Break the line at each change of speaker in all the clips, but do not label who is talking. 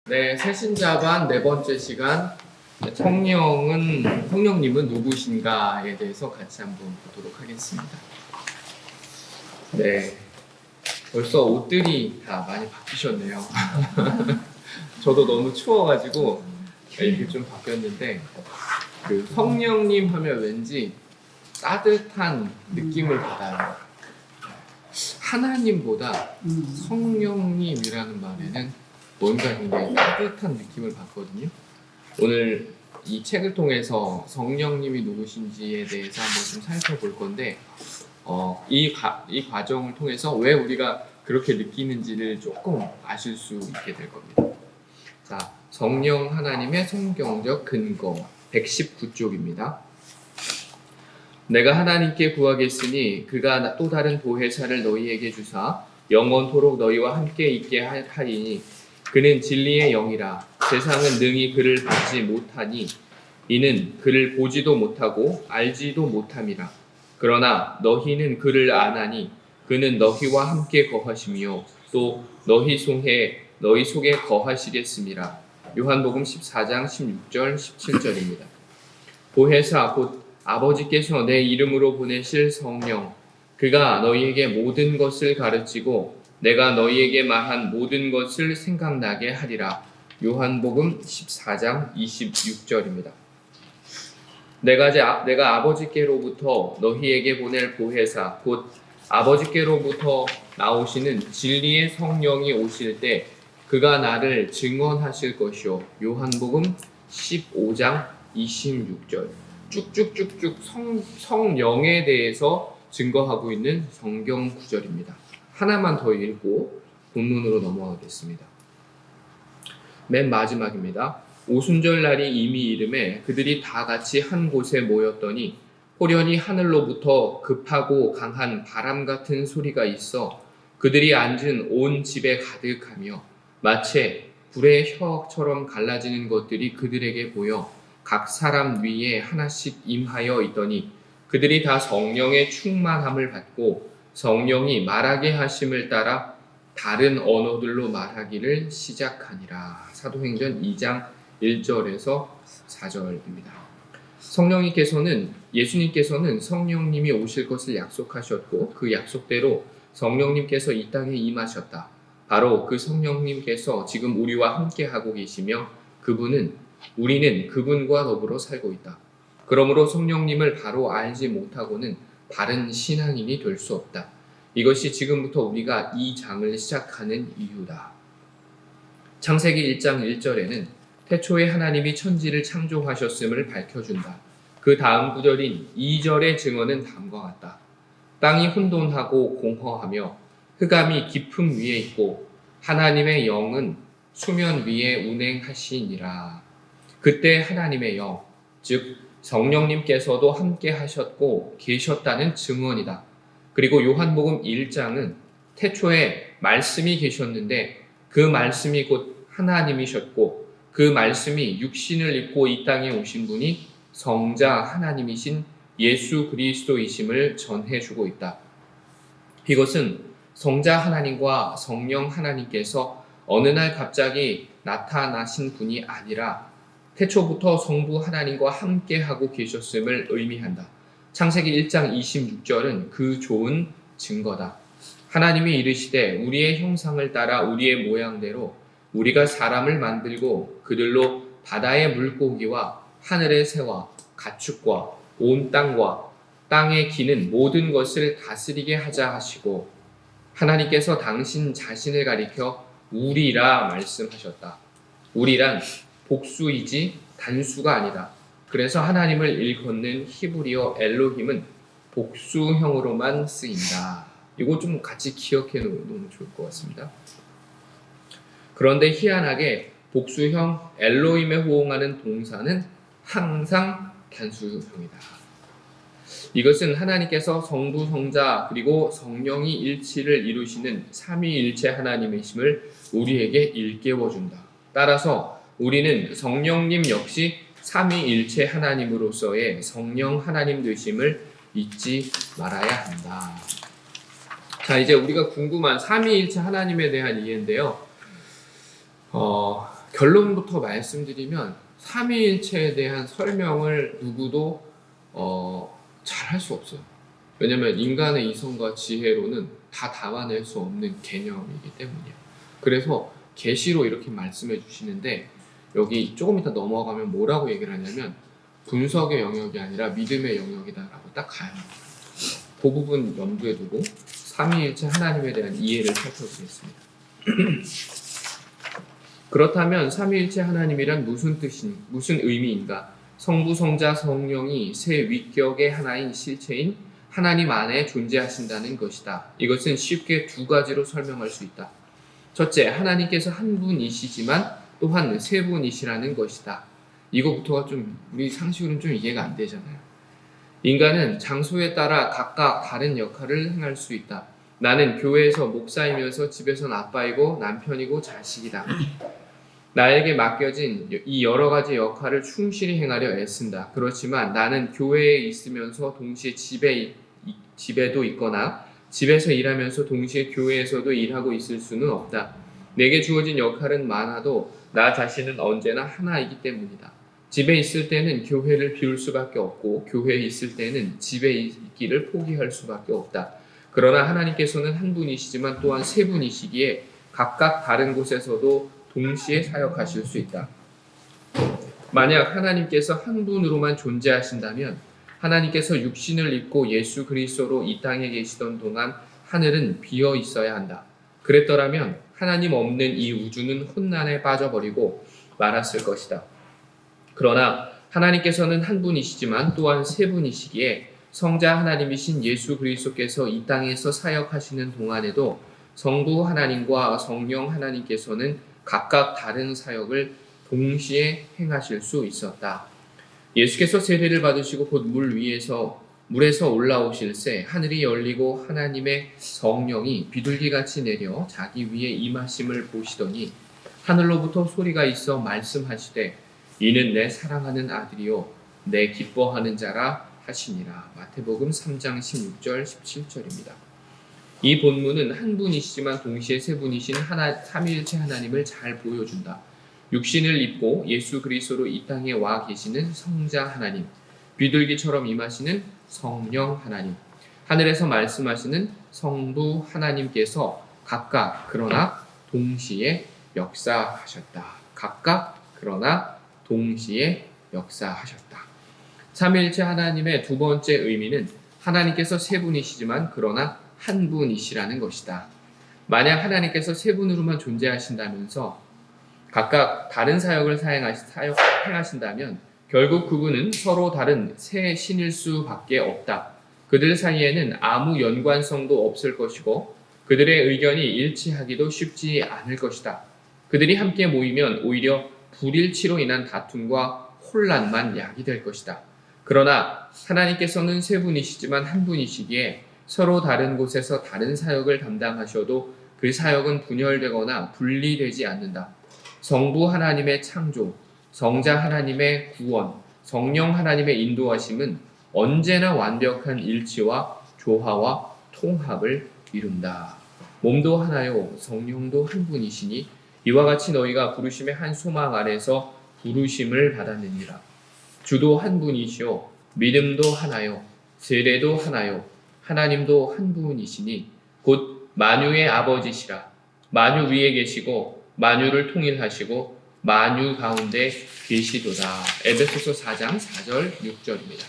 네, 새신자반 네 번째 시간 성령님은 누구신가에 대해서 같이 한번 보도록 하겠습니다. 네, 벌써 옷들이 다 많이 바뀌셨네요. 저도 너무 추워가지고 이렇게 좀 바뀌었는데 그 성령님 하면 왠지 따뜻한 느낌을 받아요. 하나님보다 성령님이라는 말에는 뭔가 굉장히 따뜻한 느낌을 받거든요. 오늘 이 책을 통해서 성령님이 누구신지에 대해서 한번 좀 살펴볼 건데 이 과정을 통해서 왜 우리가 그렇게 느끼는지를 조금 아실 수 있게 될 겁니다. 자, 성령 하나님의 성경적 근거 119쪽입니다. 내가 하나님께 구하겠으니 그가 또 다른 보혜사를 너희에게 주사 영원토록 너희와 함께 있게 하리니 그는 진리의 영이라. 세상은 능히 그를 받지 못하니 이는 그를 보지도 못하고 알지도 못함이라. 그러나 너희는 그를 아나니 그는 너희와 함께 거하시며 또 너희 속에 거하시겠음이라. 요한복음 14장 16절 17절입니다. 보혜사 곧 아버지께서 내 이름으로 보내실 성령, 그가 너희에게 모든 것을 가르치고 내가 너희에게 말한 모든 것을 생각나게 하리라. 요한복음 14장 26절입니다. 내가 아버지께로부터 너희에게 보낼 보혜사 곧 아버지께로부터 나오시는 진리의 성령이 오실 때 그가 나를 증언하실 것이요. 요한복음 15장 26절. 쭉쭉쭉쭉 성령에 대해서 증거하고 있는 성경 구절입니다. 하나만 더 읽고 본문으로 넘어가겠습니다. 맨 마지막입니다. 오순절 날이 이미 이름에 그들이 다 같이 한 곳에 모였더니 호련히 하늘로부터 급하고 강한 바람 같은 소리가 있어 그들이 앉은 온 집에 가득하며 마치 불의 혀처럼 갈라지는 것들이 그들에게 보여 각 사람 위에 하나씩 임하여 있더니 그들이 다 성령의 충만함을 받고 성령이 말하게 하심을 따라 다른 언어들로 말하기를 시작하니라. 사도행전 2장 1절에서 4절입니다. 예수님께서는 성령님이 오실 것을 약속하셨고 그 약속대로 성령님께서 이 땅에 임하셨다. 바로 그 성령님께서 지금 우리와 함께 하고 계시며 우리는 그분과 더불어 살고 있다. 그러므로 성령님을 바로 알지 못하고는 바른 신앙인이 될 수 없다. 이것이 지금부터 우리가 이 장을 시작하는 이유다. 창세기 1장 1절에는 태초에 하나님이 천지를 창조하셨음을 밝혀준다. 그 다음 구절인 2절의 증언은 다음과 같다. 땅이 혼돈하고 공허하며 흑암이 깊음 위에 있고 하나님의 영은 수면 위에 운행하시니라. 그때 하나님의 영, 즉 성령님께서도 함께 하셨고 계셨다는 증언이다. 그리고 요한복음 1장은 태초에 말씀이 계셨는데 그 말씀이 곧 하나님이셨고 그 말씀이 육신을 입고 이 땅에 오신 분이 성자 하나님이신 예수 그리스도이심을 전해주고 있다. 이것은 성자 하나님과 성령 하나님께서 어느 날 갑자기 나타나신 분이 아니라 태초부터 성부 하나님과 함께하고 계셨음을 의미한다. 창세기 1장 26절은 그 좋은 증거다. 하나님이 이르시되 우리의 형상을 따라 우리의 모양대로 우리가 사람을 만들고 그들로 바다의 물고기와 하늘의 새와 가축과 온 땅과 땅에 기는 모든 것을 다스리게 하자 하시고 하나님께서 당신 자신을 가리켜 우리라 말씀하셨다. 우리란 복수이지 단수가 아니다. 그래서 하나님을 일컫는 히브리어 엘로힘은 복수형으로만 쓰인다. 이거 좀 같이 기억해 놓으면 좋을 것 같습니다. 그런데 희한하게 복수형 엘로힘에 호응하는 동사는 항상 단수형이다. 이것은 하나님께서 성부, 성자, 그리고 성령이 일치를 이루시는 삼위일체 하나님이심을 우리에게 일깨워준다. 따라서 우리는 성령님 역시 삼위일체 하나님으로서의 성령 하나님 되심을 잊지 말아야 한다. 자, 이제 우리가 궁금한 삼위일체 하나님에 대한 이해인데요. 결론부터 말씀드리면 삼위일체에 대한 설명을 누구도 잘 할 수 없어요. 왜냐면 인간의 이성과 지혜로는 다 담아낼 수 없는 개념이기 때문이에요. 그래서 계시로 이렇게 말씀해 주시는데 여기 조금 이따 넘어가면 뭐라고 얘기를 하냐면 분석의 영역이 아니라 믿음의 영역이다라고 딱 가요. 그 부분 염두에 두고 삼위일체 하나님에 대한 이해를 살펴보겠습니다. 그렇다면 삼위일체 하나님이란 무슨 의미인가? 성부, 성자, 성령이 세 위격의 하나인 실체인 하나님 안에 존재하신다는 것이다. 이것은 쉽게 두 가지로 설명할 수 있다. 첫째, 하나님께서 한 분이시지만 또한 세 분이시라는 것이다. 이거부터가 좀 우리 상식으로는 좀 이해가 안 되잖아요. 인간은 장소에 따라 각각 다른 역할을 행할 수 있다. 나는 교회에서 목사이면서 집에선 아빠이고 남편이고 자식이다. 나에게 맡겨진 이 여러 가지 역할을 충실히 행하려 애쓴다. 그렇지만 나는 교회에 있으면서 동시에 집에도 있거나 집에서 일하면서 동시에 교회에서도 일하고 있을 수는 없다. 내게 주어진 역할은 많아도 나 자신은 언제나 하나이기 때문이다. 집에 있을 때는 교회를 비울 수밖에 없고 교회에 있을 때는 집에 있기를 포기할 수밖에 없다. 그러나 하나님께서는 한 분이시지만 또한 세 분이시기에 각각 다른 곳에서도 동시에 사역하실 수 있다. 만약 하나님께서 한 분으로만 존재하신다면 하나님께서 육신을 입고 예수 그리스도로 이 땅에 계시던 동안 하늘은 비어 있어야 한다. 그랬더라면 하나님 없는 이 우주는 혼란에 빠져버리고 말았을 것이다. 그러나 하나님께서는 한 분이시지만 또한 세 분이시기에 성자 하나님이신 예수 그리스도께서 이 땅에서 사역하시는 동안에도 성부 하나님과 성령 하나님께서는 각각 다른 사역을 동시에 행하실 수 있었다. 예수께서 세례를 받으시고 곧 물에서 올라오실새 하늘이 열리고 하나님의 성령이 비둘기같이 내려 자기 위에 임하심을 보시더니 하늘로부터 소리가 있어 말씀하시되 이는 내 사랑하는 아들이요 내 기뻐하는 자라 하시니라. 마태복음 3장 16절 17절입니다. 이 본문은 한 분이시지만 동시에 세 분이신 삼위일체 하나님을 잘 보여준다. 육신을 입고 예수 그리스도로 이 땅에 와 계시는 성자 하나님, 비둘기처럼 임하시는 성령 하나님, 하늘에서 말씀하시는 성부 하나님께서 각각 그러나 동시에 역사하셨다. 각각 그러나 동시에 역사하셨다. 삼위일체 하나님의 두 번째 의미는 하나님께서 세 분이시지만 그러나 한 분이시라는 것이다. 만약 하나님께서 세 분으로만 존재하신다면서 각각 다른 사역을 행하신다면 결국 그분은 서로 다른 세 신일 수밖에 없다. 그들 사이에는 아무 연관성도 없을 것이고 그들의 의견이 일치하기도 쉽지 않을 것이다. 그들이 함께 모이면 오히려 불일치로 인한 다툼과 혼란만 야기될 것이다. 그러나 하나님께서는 세 분이시지만 한 분이시기에 서로 다른 곳에서 다른 사역을 담당하셔도 그 사역은 분열되거나 분리되지 않는다. 성부 하나님의 창조, 성자 하나님의 구원, 성령 하나님의 인도하심은 언제나 완벽한 일치와 조화와 통합을 이룬다. 몸도 하나요 성령도 한 분이시니 이와 같이 너희가 부르심의 한 소망 안에서 부르심을 받았느니라. 주도 한 분이시요 믿음도 하나요 세례도 하나요 하나님도 한 분이시니 곧 만유의 아버지시라. 만유 위에 계시고 만유를 통일하시고 만유 가운데 계시도다. 에베소서 4장 4절 6절입니다.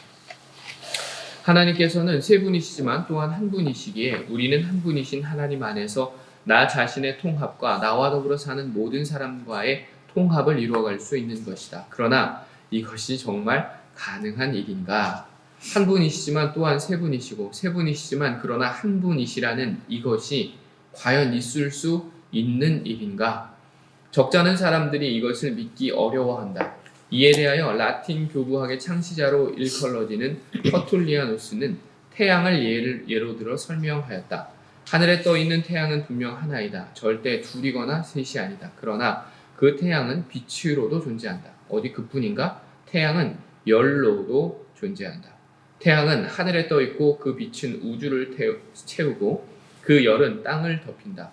하나님께서는 세 분이시지만 또한 한 분이시기에 우리는 한 분이신 하나님 안에서 나 자신의 통합과 나와 더불어 사는 모든 사람과의 통합을 이루어갈 수 있는 것이다. 그러나 이것이 정말 가능한 일인가? 한 분이시지만 또한 세 분이시고 세 분이시지만 그러나 한 분이시라는 이것이 과연 있을 수 있는 일인가? 적잖은 사람들이 이것을 믿기 어려워한다. 이에 대하여 라틴 교부학의 창시자로 일컬어지는 터툴리아누스는 태양을 예로 들어 설명하였다. 하늘에 떠 있는 태양은 분명 하나이다. 절대 둘이거나 셋이 아니다. 그러나 그 태양은 빛으로도 존재한다. 어디 그뿐인가? 태양은 열로도 존재한다. 태양은 하늘에 떠 있고 그 빛은 우주를 채우고 그 열은 땅을 덮인다.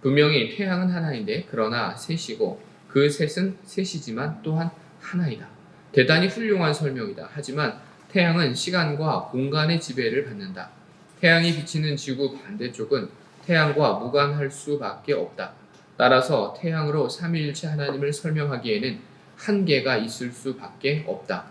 분명히 태양은 하나인데 그러나 셋이고 그 셋은 셋이지만 또한 하나이다. 대단히 훌륭한 설명이다. 하지만 태양은 시간과 공간의 지배를 받는다. 태양이 비치는 지구 반대쪽은 태양과 무관할 수밖에 없다. 따라서 태양으로 삼위일체 하나님을 설명하기에는 한계가 있을 수밖에 없다.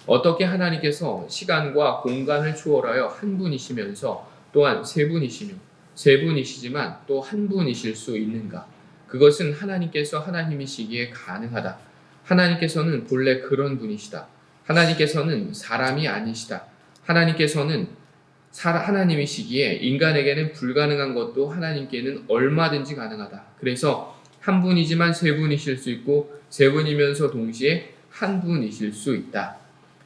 어떻게 하나님께서 시간과 공간을 초월하여 한 분이시면서 또한 세 분이시며 세 분이시지만 또 한 분이실 수 있는가? 그것은 하나님께서 하나님이시기에 가능하다. 하나님께서는 본래 그런 분이시다. 하나님께서는 사람이 아니시다. 하나님께서는 하나님이시기에 인간에게는 불가능한 것도 하나님께는 얼마든지 가능하다. 그래서 한 분이지만 세 분이실 수 있고 세 분이면서 동시에 한 분이실 수 있다.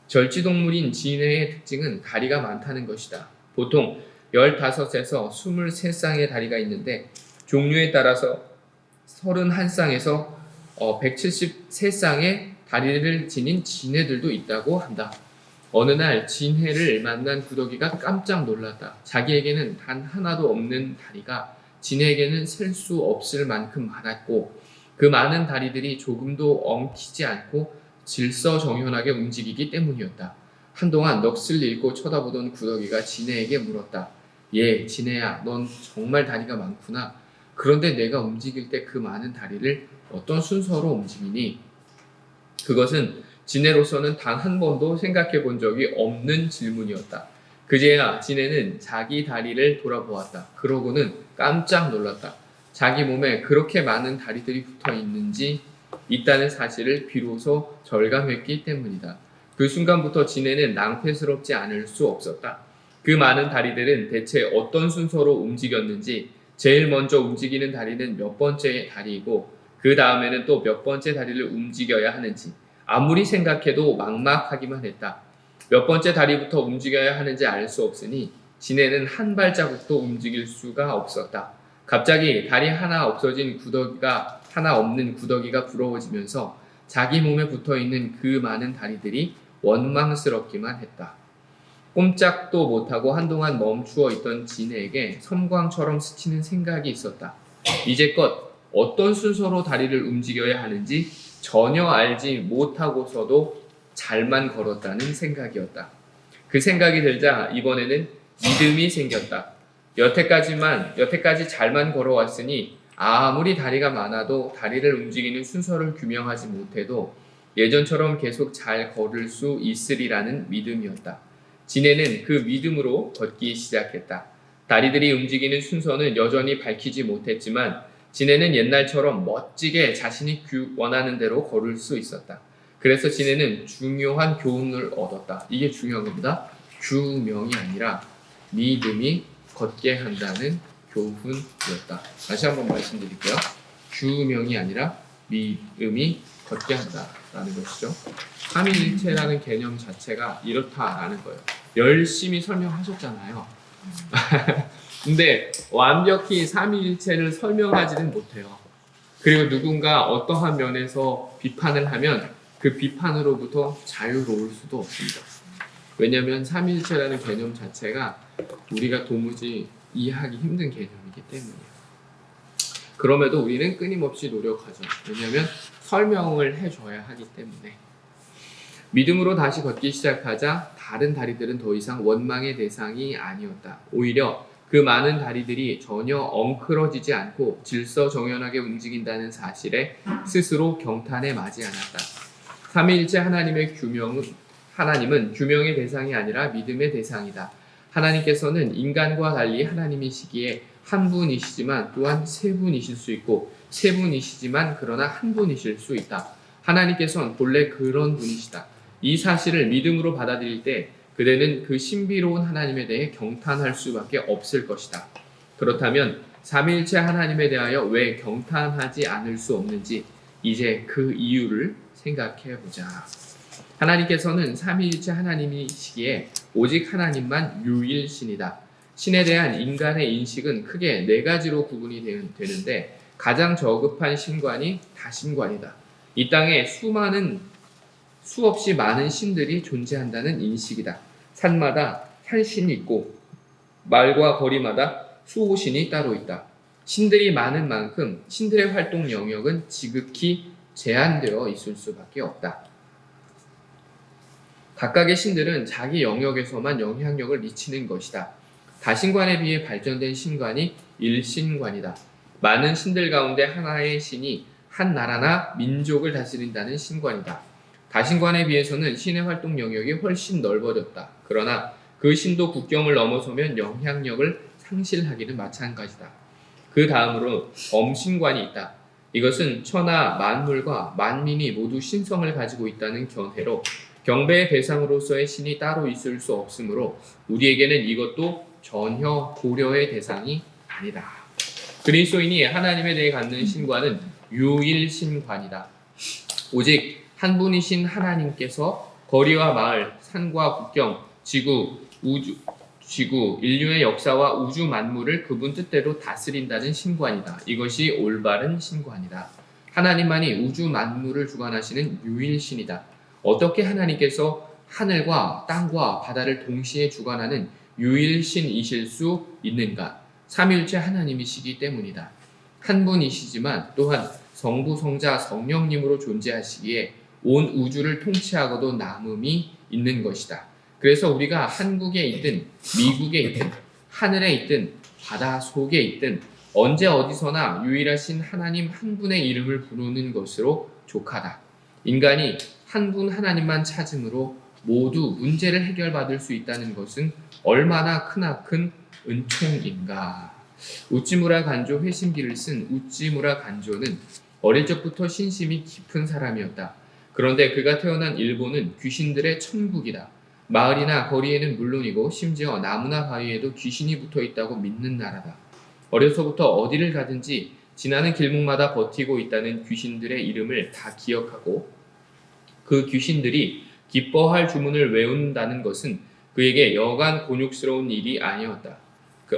절지동물인 진해의 특징은 다리가 많다는 것이다. 보통 15에서 23쌍의 다리가 있는데 종류에 따라서 31쌍에서 173쌍의 다리를 지닌 진해들도 있다고 한다. 어느 날 진해를 만난 구더기가 깜짝 놀랐다. 자기에게는 단 하나도 없는 다리가 진해에게는 셀 수 없을 만큼 많았고 그 많은 다리들이 조금도 엉키지 않고 질서정연하게 움직이기 때문이었다. 한동안 넋을 잃고 쳐다보던 구더기가 진해에게 물었다. 예, 진해야, 넌 정말 다리가 많구나. 그런데 내가 움직일 때 그 많은 다리를 어떤 순서로 움직이니? 그것은 진해로서는 단 한 번도 생각해 본 적이 없는 질문이었다. 그제야 진해는 자기 다리를 돌아보았다. 그러고는 깜짝 놀랐다. 자기 몸에 그렇게 많은 다리들이 붙어 있다는 사실을 비로소 절감했기 때문이다. 그 순간부터 진해는 낭패스럽지 않을 수 없었다. 그 많은 다리들은 대체 어떤 순서로 움직였는지, 제일 먼저 움직이는 다리는 몇 번째 다리이고 그 다음에는 또 몇 번째 다리를 움직여야 하는지 아무리 생각해도 막막하기만 했다. 몇 번째 다리부터 움직여야 하는지 알 수 없으니 진해는 한 발자국도 움직일 수가 없었다. 갑자기 다리 하나 없는 구더기가 부러워지면서 자기 몸에 붙어있는 그 많은 다리들이 원망스럽기만 했다. 꼼짝도 못하고 한동안 멈추어 있던 진해에게 섬광처럼 스치는 생각이 있었다. 이제껏 어떤 순서로 다리를 움직여야 하는지 전혀 알지 못하고서도 잘만 걸었다는 생각이었다. 그 생각이 들자 이번에는 믿음이 생겼다. 여태까지 잘만 걸어왔으니 아무리 다리가 많아도 다리를 움직이는 순서를 규명하지 못해도 예전처럼 계속 잘 걸을 수 있으리라는 믿음이었다. 진해는 그 믿음으로 걷기 시작했다. 다리들이 움직이는 순서는 여전히 밝히지 못했지만 진해는 옛날처럼 멋지게 자신이 원하는 대로 걸을 수 있었다. 그래서 진해는 중요한 교훈을 얻었다. 이게 중요한 겁니다. 규명이 아니라 믿음이 걷게 한다는 교훈이었다. 다시 한번 말씀드릴게요. 규명이 아니라 믿음이 걷게 한다라는 것이죠. 삼위일체라는 개념 자체가 이렇다라는 거예요. 열심히 설명하셨잖아요. 근데 완벽히 삼위일체를 설명하지는 못해요. 그리고 누군가 어떠한 면에서 비판을 하면 그 비판으로부터 자유로울 수도 없습니다. 왜냐하면 삼위일체라는 개념 자체가 우리가 도무지 이해하기 힘든 개념이기 때문이에요. 그럼에도 우리는 끊임없이 노력하죠. 왜냐하면 설명을 해줘야 하기 때문에. 믿음으로 다시 걷기 시작하자 다른 다리들은 더 이상 원망의 대상이 아니었다. 오히려 그 많은 다리들이 전혀 엉클어지지 않고 질서정연하게 움직인다는 사실에 스스로 경탄에 맞지 않았다. 삼위일체 하나님은 규명의 대상이 아니라 믿음의 대상이다. 하나님께서는 인간과 달리 하나님이시기에 한 분이시지만 또한 세 분이실 수 있고 세 분이시지만 그러나 한 분이실 수 있다. 하나님께서는 본래 그런 분이시다. 이 사실을 믿음으로 받아들일 때 그대는 그 신비로운 하나님에 대해 경탄할 수밖에 없을 것이다. 그렇다면 삼위일체 하나님에 대하여 왜 경탄하지 않을 수 없는지 이제 그 이유를 생각해 보자. 하나님께서는 삼위일체 하나님이시기에 오직 하나님만 유일신이다. 신에 대한 인간의 인식은 크게 네 가지로 구분이 되는데 가장 저급한 신관이 다신관이다. 이 땅에 수없이 많은 신들이 존재한다는 인식이다. 산마다 한 신이 있고 말과 거리마다 수호신이 따로 있다. 신들이 많은 만큼 신들의 활동 영역은 지극히 제한되어 있을 수밖에 없다. 각각의 신들은 자기 영역에서만 영향력을 미치는 것이다. 다신관에 비해 발전된 신관이 일신관이다. 많은 신들 가운데 하나의 신이 한 나라나 민족을 다스린다는 신관이다. 다신관에 비해서는 신의 활동 영역이 훨씬 넓어졌다. 그러나 그 신도 국경을 넘어서면 영향력을 상실하기는 마찬가지다. 그 다음으로 엄신관이 있다. 이것은 천하 만물과 만민이 모두 신성을 가지고 있다는 견해로 경배의 대상으로서의 신이 따로 있을 수 없으므로 우리에게는 이것도 전혀 고려의 대상이 아니다. 그리스도인이 하나님에 대해 갖는 신관은 유일신관이다. 오직 한 분이신 하나님께서 거리와 마을, 산과 국경, 지구, 인류의 역사와 우주 만물을 그분 뜻대로 다스린다는 신관이다. 이것이 올바른 신관이다. 하나님만이 우주 만물을 주관하시는 유일신이다. 어떻게 하나님께서 하늘과 땅과 바다를 동시에 주관하는 유일신이실 수 있는가? 삼위일체 하나님이시기 때문이다. 한 분이시지만 또한 성부, 성자, 성령님으로 존재하시기에 온 우주를 통치하고도 남음이 있는 것이다. 그래서 우리가 한국에 있든 미국에 있든 하늘에 있든 바다 속에 있든 언제 어디서나 유일하신 하나님 한 분의 이름을 부르는 것으로 족하다. 인간이 한 분 하나님만 찾음으로 모두 문제를 해결받을 수 있다는 것은 얼마나 크나큰 은총인가. 우찌무라 간조 회심기를 쓴 우찌무라 간조는 어릴 적부터 신심이 깊은 사람이었다. 그런데 그가 태어난 일본은 귀신들의 천국이다. 마을이나 거리에는 물론이고 심지어 나무나 바위에도 귀신이 붙어 있다고 믿는 나라다. 어려서부터 어디를 가든지 지나는 길목마다 버티고 있다는 귀신들의 이름을 다 기억하고 그 귀신들이 기뻐할 주문을 외운다는 것은 그에게 여간 곤욕스러운 일이 아니었다.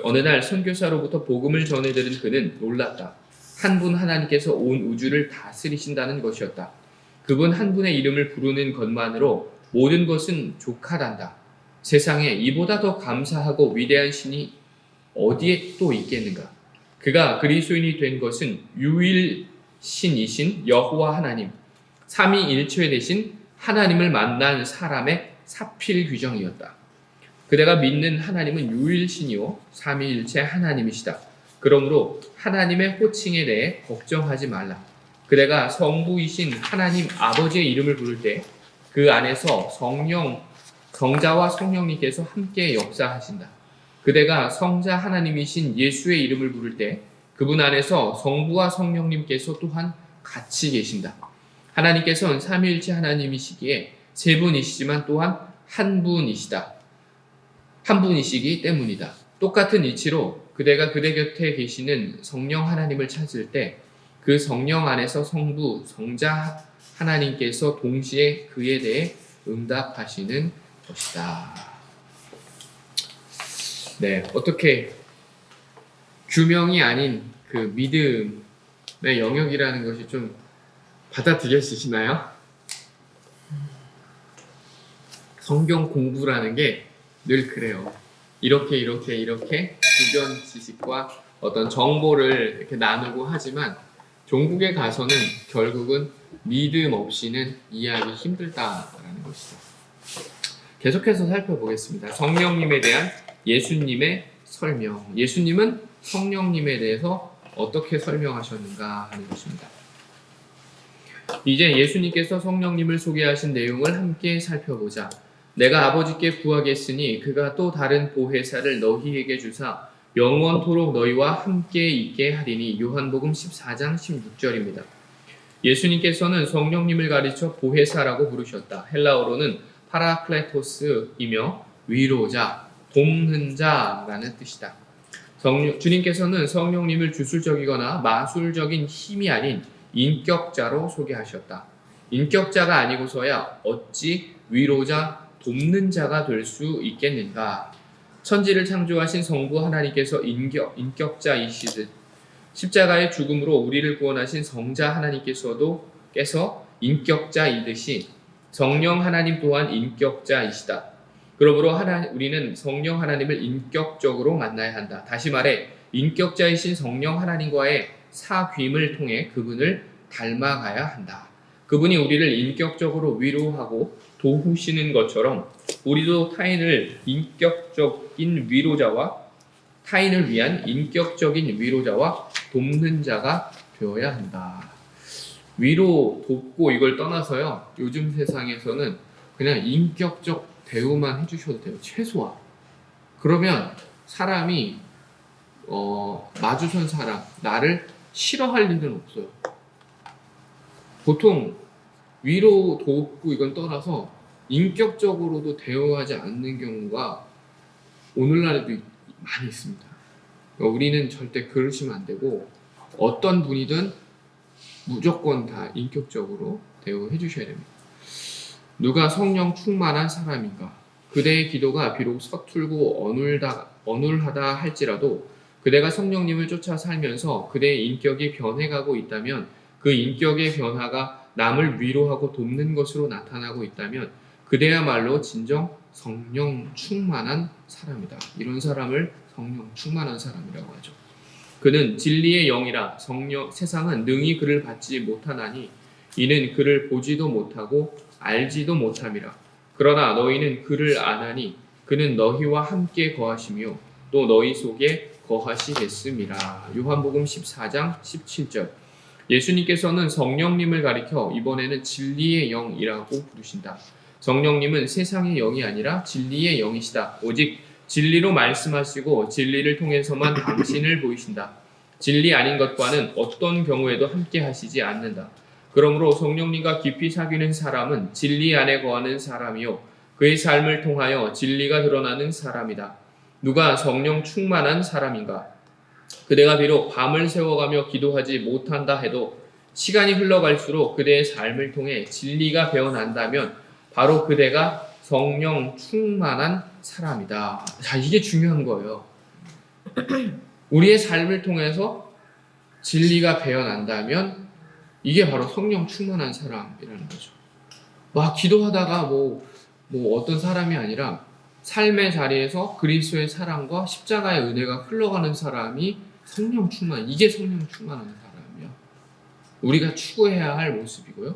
어느 날 선교사로부터 복음을 전해들은 그는 놀랐다. 한 분 하나님께서 온 우주를 다스리신다는 것이었다. 그분 한 분의 이름을 부르는 것만으로 모든 것은 족하단다. 세상에 이보다 더 감사하고 위대한 신이 어디에 또 있겠는가? 그가 그리스도인이 된 것은 유일신이신 여호와 하나님, 삼위일체 되신 하나님을 만난 사람의 사필 규정이었다. 그대가 믿는 하나님은 유일신이요 삼위일체 하나님이시다. 그러므로 하나님의 호칭에 대해 걱정하지 말라. 그대가 성부이신 하나님 아버지의 이름을 부를 때 그 안에서 성자와 성령님께서 함께 역사하신다. 그대가 성자 하나님이신 예수의 이름을 부를 때 그분 안에서 성부와 성령님께서 또한 같이 계신다. 하나님께서는 삼위일체 하나님이시기에 세 분이시지만 또한 한 분이시다. 한 분이시기 때문이다. 똑같은 이치로 그대가 그대 곁에 계시는 성령 하나님을 찾을 때 그 성령 안에서 성부, 성자 하나님께서 동시에 그에 대해 응답하시는 것이다. 네, 어떻게 규명이 아닌 그 믿음의 영역이라는 것이 좀 받아들여지시나요? 성경 공부라는 게 늘 그래요. 이렇게 주변 지식과 어떤 정보를 이렇게 나누고 하지만 종국에 가서는 결국은 믿음 없이는 이해하기 힘들다라는 것이죠. 계속해서 살펴보겠습니다. 성령님에 대한 예수님의 설명. 예수님은 성령님에 대해서 어떻게 설명하셨는가 하는 것입니다. 이제 예수님께서 성령님을 소개하신 내용을 함께 살펴보자. 내가 아버지께 구하겠으니 그가 또 다른 보혜사를 너희에게 주사 영원토록 너희와 함께 있게 하리니. 요한복음 14장 16절입니다. 예수님께서는 성령님을 가르쳐 보혜사라고 부르셨다. 헬라어로는 파라클레토스이며 위로자, 돕는 자라는 뜻이다. 주님께서는 성령님을 주술적이거나 마술적인 힘이 아닌 인격자로 소개하셨다. 인격자가 아니고서야 어찌 위로자, 돕는 자가 될 수 있겠는가? 천지를 창조하신 성부 하나님께서 인격자이시듯 십자가의 죽음으로 우리를 구원하신 성자 하나님께서 인격자이듯이 성령 하나님 또한 인격자이시다. 그러므로 우리는 성령 하나님을 인격적으로 만나야 한다. 다시 말해 인격자이신 성령 하나님과의 사귐을 통해 그분을 닮아가야 한다. 그분이 우리를 인격적으로 위로하고 도우시는 것처럼 우리도 타인을 위한 인격적인 위로자와 돕는 자가 되어야 한다. 위로, 돕고 이걸 떠나서요. 요즘 세상에서는 그냥 인격적 대우만 해주셔도 돼요. 최소한. 그러면 사람이 마주선 사람, 나를 싫어할 일은 없어요. 보통 위로, 돕고 이건 떠나서 인격적으로도 대우하지 않는 경우가 오늘날에도 많이 있습니다. 우리는 절대 그러시면 안 되고 어떤 분이든 무조건 다 인격적으로 대우해 주셔야 됩니다. 누가 성령 충만한 사람인가? 그대의 기도가 비록 서툴고 어눌하다 할지라도 그대가 성령님을 쫓아 살면서 그대의 인격이 변해가고 있다면 그 인격의 변화가 남을 위로하고 돕는 것으로 나타나고 있다면 그대야말로 진정 성령 충만한 사람이다. 이런 사람을 성령 충만한 사람이라고 하죠. 그는 진리의 영이라 세상은 능히 그를 받지 못하나니 이는 그를 보지도 못하고 알지도 못함이라. 그러나 너희는 그를 아나니 그는 너희와 함께 거하시며 또 너희 속에 거하시겠음이라. 요한복음 14장 17절. 예수님께서는 성령님을 가리켜 이번에는 진리의 영이라고 부르신다. 성령님은 세상의 영이 아니라 진리의 영이시다. 오직 진리로 말씀하시고 진리를 통해서만 당신을 보이신다. 진리 아닌 것과는 어떤 경우에도 함께 하시지 않는다. 그러므로 성령님과 깊이 사귀는 사람은 진리 안에 거하는 사람이요 그의 삶을 통하여 진리가 드러나는 사람이다. 누가 성령 충만한 사람인가? 그대가 비록 밤을 새워가며 기도하지 못한다 해도 시간이 흘러갈수록 그대의 삶을 통해 진리가 배어난다면 바로 그대가 성령 충만한 사람이다. 자, 이게 중요한 거예요. 우리의 삶을 통해서 진리가 배어난다면 이게 바로 성령 충만한 사람이라는 거죠. 막 기도하다가 뭐 어떤 사람이 아니라 삶의 자리에서 그리스도의 사랑과 십자가의 은혜가 흘러가는 사람이 성령 충만, 이게 성령 충만한 사람이야. 우리가 추구해야 할 모습이고요.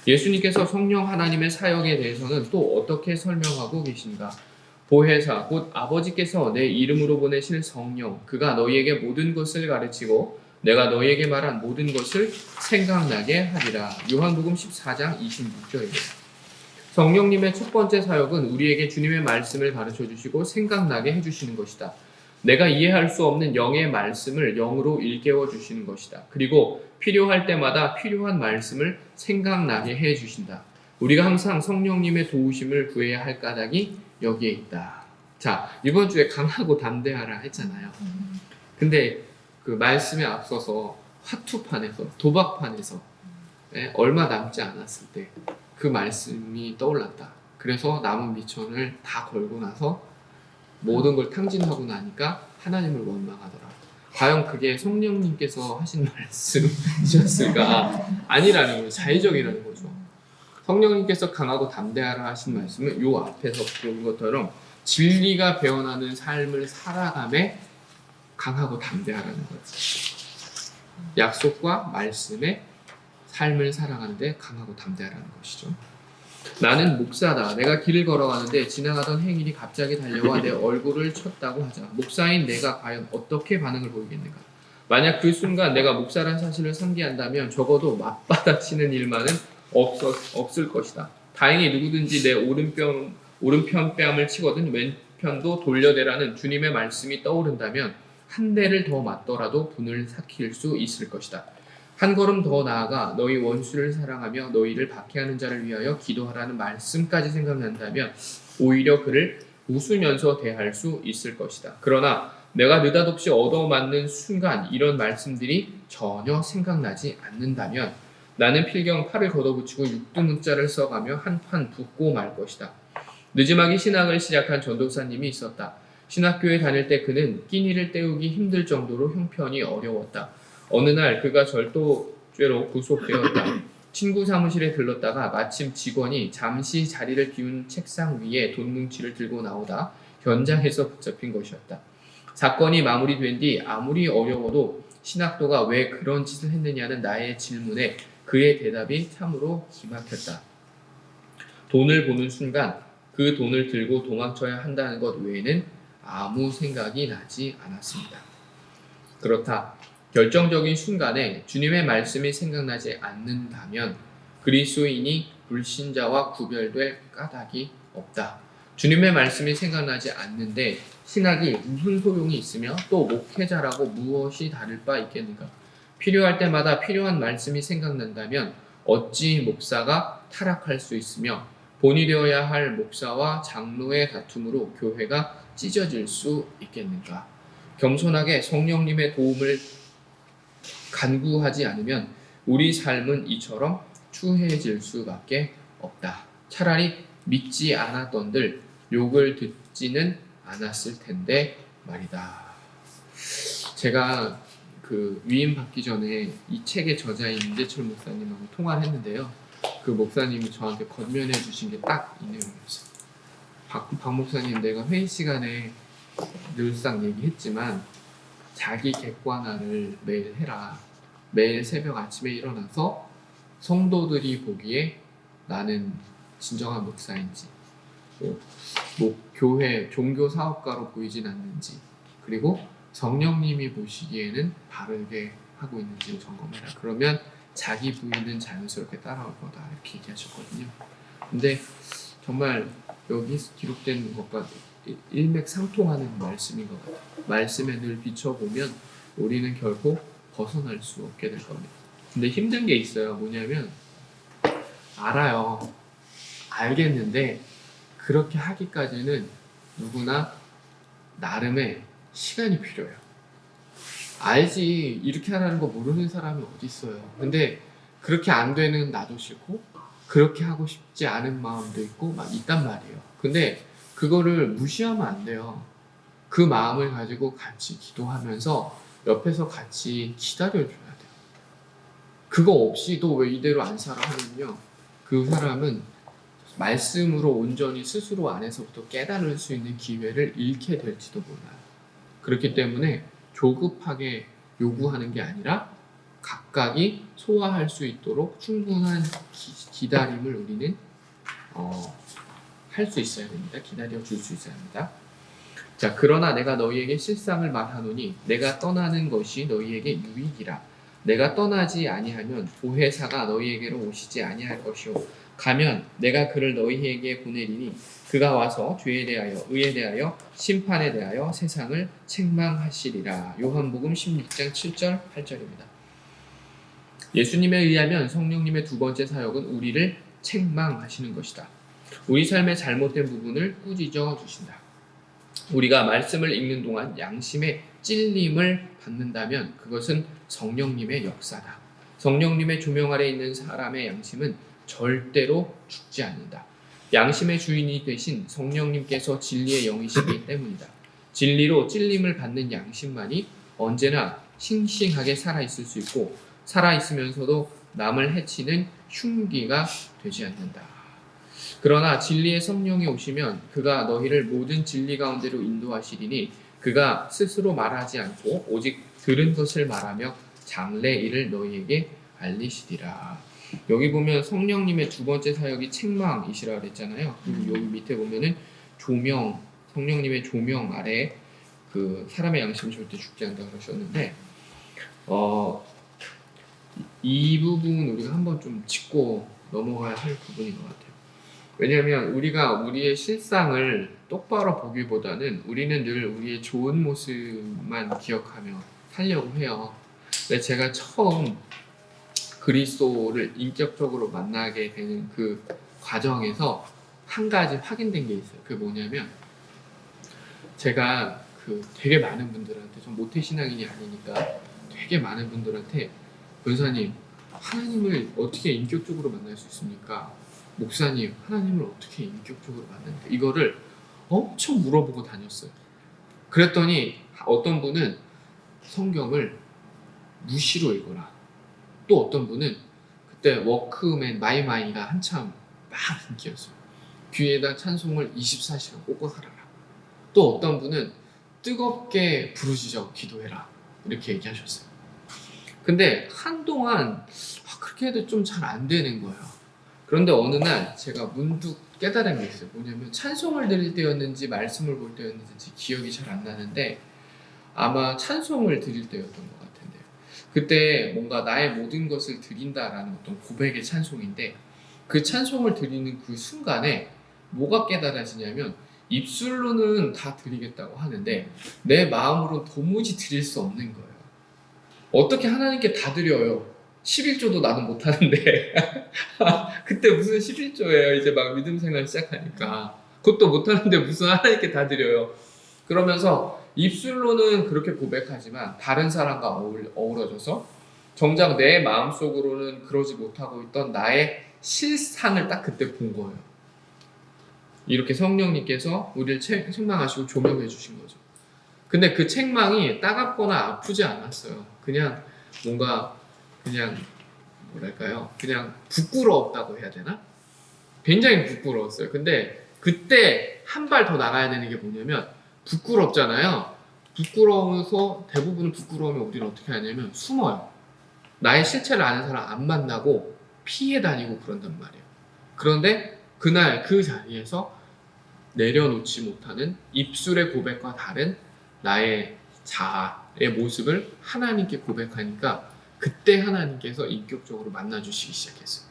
예수님께서 성령 하나님의 사역에 대해서는 또 어떻게 설명하고 계신가? 보혜사 곧 아버지께서 내 이름으로 보내실 성령 그가 너희에게 모든 것을 가르치고 내가 너희에게 말한 모든 것을 생각나게 하리라. 요한복음 14장 26절입니다. 성령님의 첫 번째 사역은 우리에게 주님의 말씀을 가르쳐 주시고 생각나게 해주시는 것이다. 내가 이해할 수 없는 영의 말씀을 영으로 일깨워 주시는 것이다. 그리고 필요할 때마다 필요한 말씀을 생각나게 해주신다. 우리가 항상 성령님의 도우심을 구해야 할 까닭이 여기에 있다. 자, 이번 주에 강하고 담대하라 했잖아요. 근데 그 말씀에 앞서서 화투판에서 도박판에서 얼마 남지 않았을 때 그 말씀이 떠올랐다. 그래서 남은 미천을 다 걸고 나서 모든 걸 탕진하고 나니까 하나님을 원망하더라. 과연 그게 성령님께서 하신 말씀이셨을까? 아니라는 거죠. 자의적이라는 거죠. 성령님께서 강하고 담대하라 하신 말씀은 요 앞에서 본 것처럼 진리가 배어나는 삶을 살아감에 강하고 담대하라는 거죠. 약속과 말씀에 삶을 살아가는데 강하고 담대하라는 것이죠. 나는 목사다. 내가 길을 걸어가는데 지나가던 행인이 갑자기 달려와 내 얼굴을 쳤다고 하자. 목사인 내가 과연 어떻게 반응을 보이겠는가? 만약 그 순간 내가 목사란 사실을 상기한다면 적어도 맞받아치는 일만은 없을 것이다. 다행히 누구든지 내 오른편 뺨을 치거든 왼편도 돌려대라는 주님의 말씀이 떠오른다면 한 대를 더 맞더라도 분을 삭힐 수 있을 것이다. 한 걸음 더 나아가 너희 원수를 사랑하며 너희를 박해하는 자를 위하여 기도하라는 말씀까지 생각난다면 오히려 그를 웃으면서 대할 수 있을 것이다. 그러나 내가 느닷없이 얻어맞는 순간 이런 말씀들이 전혀 생각나지 않는다면 나는 필경 팔을 걷어붙이고 육두문자를 써가며 한판 붓고 말 것이다. 늦지막이 신학을 시작한 전도사님이 있었다. 신학교에 다닐 때 그는 끼니를 때우기 힘들 정도로 형편이 어려웠다. 어느 날 그가 절도죄로 구속되었다. 친구 사무실에 들렀다가 마침 직원이 잠시 자리를 비운 책상 위에 돈 뭉치를 들고 나오다 현장에서 붙잡힌 것이었다. 사건이 마무리된 뒤 아무리 어려워도 신학도가 왜 그런 짓을 했느냐는 나의 질문에 그의 대답이 참으로 기막혔다. 돈을 보는 순간 그 돈을 들고 도망쳐야 한다는 것 외에는 아무 생각이 나지 않았습니다. 그렇다. 결정적인 순간에 주님의 말씀이 생각나지 않는다면 그리스도인이 불신자와 구별될 까닭이 없다. 주님의 말씀이 생각나지 않는데 신학이 무슨 소용이 있으며 또 목회자라고 무엇이 다를 바 있겠는가? 필요할 때마다 필요한 말씀이 생각난다면 어찌 목사가 타락할 수 있으며 본이 되어야 할 목사와 장로의 다툼으로 교회가 찢어질 수 있겠는가? 겸손하게 성령님의 도움을 간구하지 않으면 우리 삶은 이처럼 추해질 수밖에 없다. 차라리 믿지 않았던들 욕을 듣지는 않았을 텐데 말이다. 제가 그 위임 받기 전에 이 책의 저자인 임재철 목사님하고 통화를 했는데요. 그 목사님이 저한테 권면해 주신 게 딱 이 내용이었어요. 박 목사님, 내가 회의 시간에 늘상 얘기했지만 자기 객관화를 매일 해라. 매일 새벽 아침에 일어나서 성도들이 보기에 나는 진정한 목사인지, 교회 종교 사업가로 보이진 않는지, 그리고 성령님이 보시기에는 바르게 하고 있는지를 점검해라. 그러면 자기 부인은 자연스럽게 따라올 거다. 이렇게 얘기하셨거든요. 근데 정말 여기 기록된 것과 일맥상통하는 말씀인 것 같아요. 말씀에 늘 비춰보면 우리는 결코 벗어날 수 없게 될 겁니다. 근데 힘든 게 있어요. 뭐냐면 알아요. 알겠는데 그렇게 하기까지는 누구나 나름의 시간이 필요해요. 알지, 이렇게 하라는 거 모르는 사람이 어디 있어요. 근데 그렇게 안 되는 나도 싫고 그렇게 하고 싶지 않은 마음도 있고 막 있단 말이에요. 근데 그거를 무시하면 안 돼요. 그 마음을 가지고 같이 기도하면서 옆에서 같이 기다려줘야 돼요. 그거 없이 너 왜 이대로 안 살아 하면요, 그 사람은 말씀으로 온전히 스스로 안에서부터 깨달을 수 있는 기회를 잃게 될지도 몰라요. 그렇기 때문에 조급하게 요구하는 게 아니라 각각이 소화할 수 있도록 충분한 기다림을 우리는 할 수 있어야 됩니다. 기다려 줄 수 있어야 합니다. 자, 그러나 내가 너희에게 실상을 말하노니 내가 떠나는 것이 너희에게 유익이라. 내가 떠나지 아니하면 보혜사가 너희에게로 오시지 아니할 것이요, 가면 내가 그를 너희에게 보내리니 그가 와서 죄에 대하여 의에 대하여 심판에 대하여 세상을 책망하시리라. 요한복음 16장 7절 8절입니다. 예수님에 의하면 성령님의 두 번째 사역은 우리를 책망하시는 것이다. 우리 삶의 잘못된 부분을 꾸짖어 주신다. 우리가 말씀을 읽는 동안 양심의 찔림을 받는다면 그것은 성령님의 역사다. 성령님의 조명 아래 있는 사람의 양심은 절대로 죽지 않는다. 양심의 주인이 되신 성령님께서 진리의 영이시기 때문이다. 진리로 찔림을 받는 양심만이 언제나 싱싱하게 살아있을 수 있고 살아있으면서도 남을 해치는 흉기가 되지 않는다. 그러나 진리의 성령이 오시면 그가 너희를 모든 진리 가운데로 인도하시리니 그가 스스로 말하지 않고 오직 들은 것을 말하며 장래 일을 너희에게 알리시리라. 여기 보면 성령님의 두 번째 사역이 책망이시라 그랬잖아요. 그리고 여기 밑에 보면은 조명, 성령님의 조명 아래 그 사람의 양심은 절대 죽지 않는다 그러셨는데, 이 부분 우리가 한번 좀 짚고 넘어가야 할 부분인 것 같아요. 왜냐하면 우리가 우리의 실상을 똑바로 보기보다는 우리는 늘 우리의 좋은 모습만 기억하며 살려고 해요. 근데 제가 처음 그리스도를 인격적으로 만나게 되는 그 과정에서 한 가지 확인된 게 있어요. 그게 뭐냐면, 제가 그 되게 많은 분들한테, 전 모태신앙인이 아니니까 되게 많은 분들한테 변사님, 하나님을 어떻게 인격적으로 만날 수 있습니까? 목사님, 하나님을 어떻게 인격적으로 만납니까? 이거를 엄청 물어보고 다녔어요. 그랬더니 어떤 분은 성경을 무시로 읽어라. 또 어떤 분은 그때 워크맨 마이마이가 한참 막 인기였어요. 귀에다 찬송을 24시간 꽂고 살아라. 또 어떤 분은 뜨겁게 부르짖어 기도해라. 이렇게 얘기하셨어요. 근데 한동안 그렇게 그렇게 해도 좀 잘 안 되는 거예요. 그런데 어느 날 제가 문득 깨달은 게 있어요. 뭐냐면 찬송을 드릴 때였는지 말씀을 볼 때였는지 기억이 잘 안 나는데 아마 찬송을 드릴 때였던 것 같은데요. 그때 뭔가 나의 모든 것을 드린다라는 어떤 고백의 찬송인데 그 찬송을 드리는 그 순간에 뭐가 깨달아지냐면 입술로는 다 드리겠다고 하는데 내 마음으로는 도무지 드릴 수 없는 거예요. 어떻게 하나님께 다 드려요? 11조도 나는 못하는데 그때 무슨 11조예요. 이제 막 믿음 생활 시작하니까 그것도 못하는데 무슨 하나님께 다 드려요. 그러면서 입술로는 그렇게 고백하지만 다른 사람과 어우러져서 정작 내 마음속으로는 그러지 못하고 있던 나의 실상을 딱 그때 본 거예요. 이렇게 성령님께서 우리를 책망하시고 조명해 주신 거죠. 근데 그 책망이 따갑거나 아프지 않았어요. 그냥 뭔가 그냥 뭐랄까요? 그냥 부끄러웠다고 해야 되나? 굉장히 부끄러웠어요. 근데 그때 한 발 더 나가야 되는 게 뭐냐면 부끄럽잖아요. 부끄러워서 대부분 부끄러우면 우리는 어떻게 하냐면 숨어요. 나의 실체를 아는 사람 안 만나고 피해 다니고 그런단 말이에요. 그런데 그날 그 자리에서 내려놓지 못하는 입술의 고백과 다른 나의 자아의 모습을 하나님께 고백하니까 그때 하나님께서 인격적으로 만나주시기 시작했어요.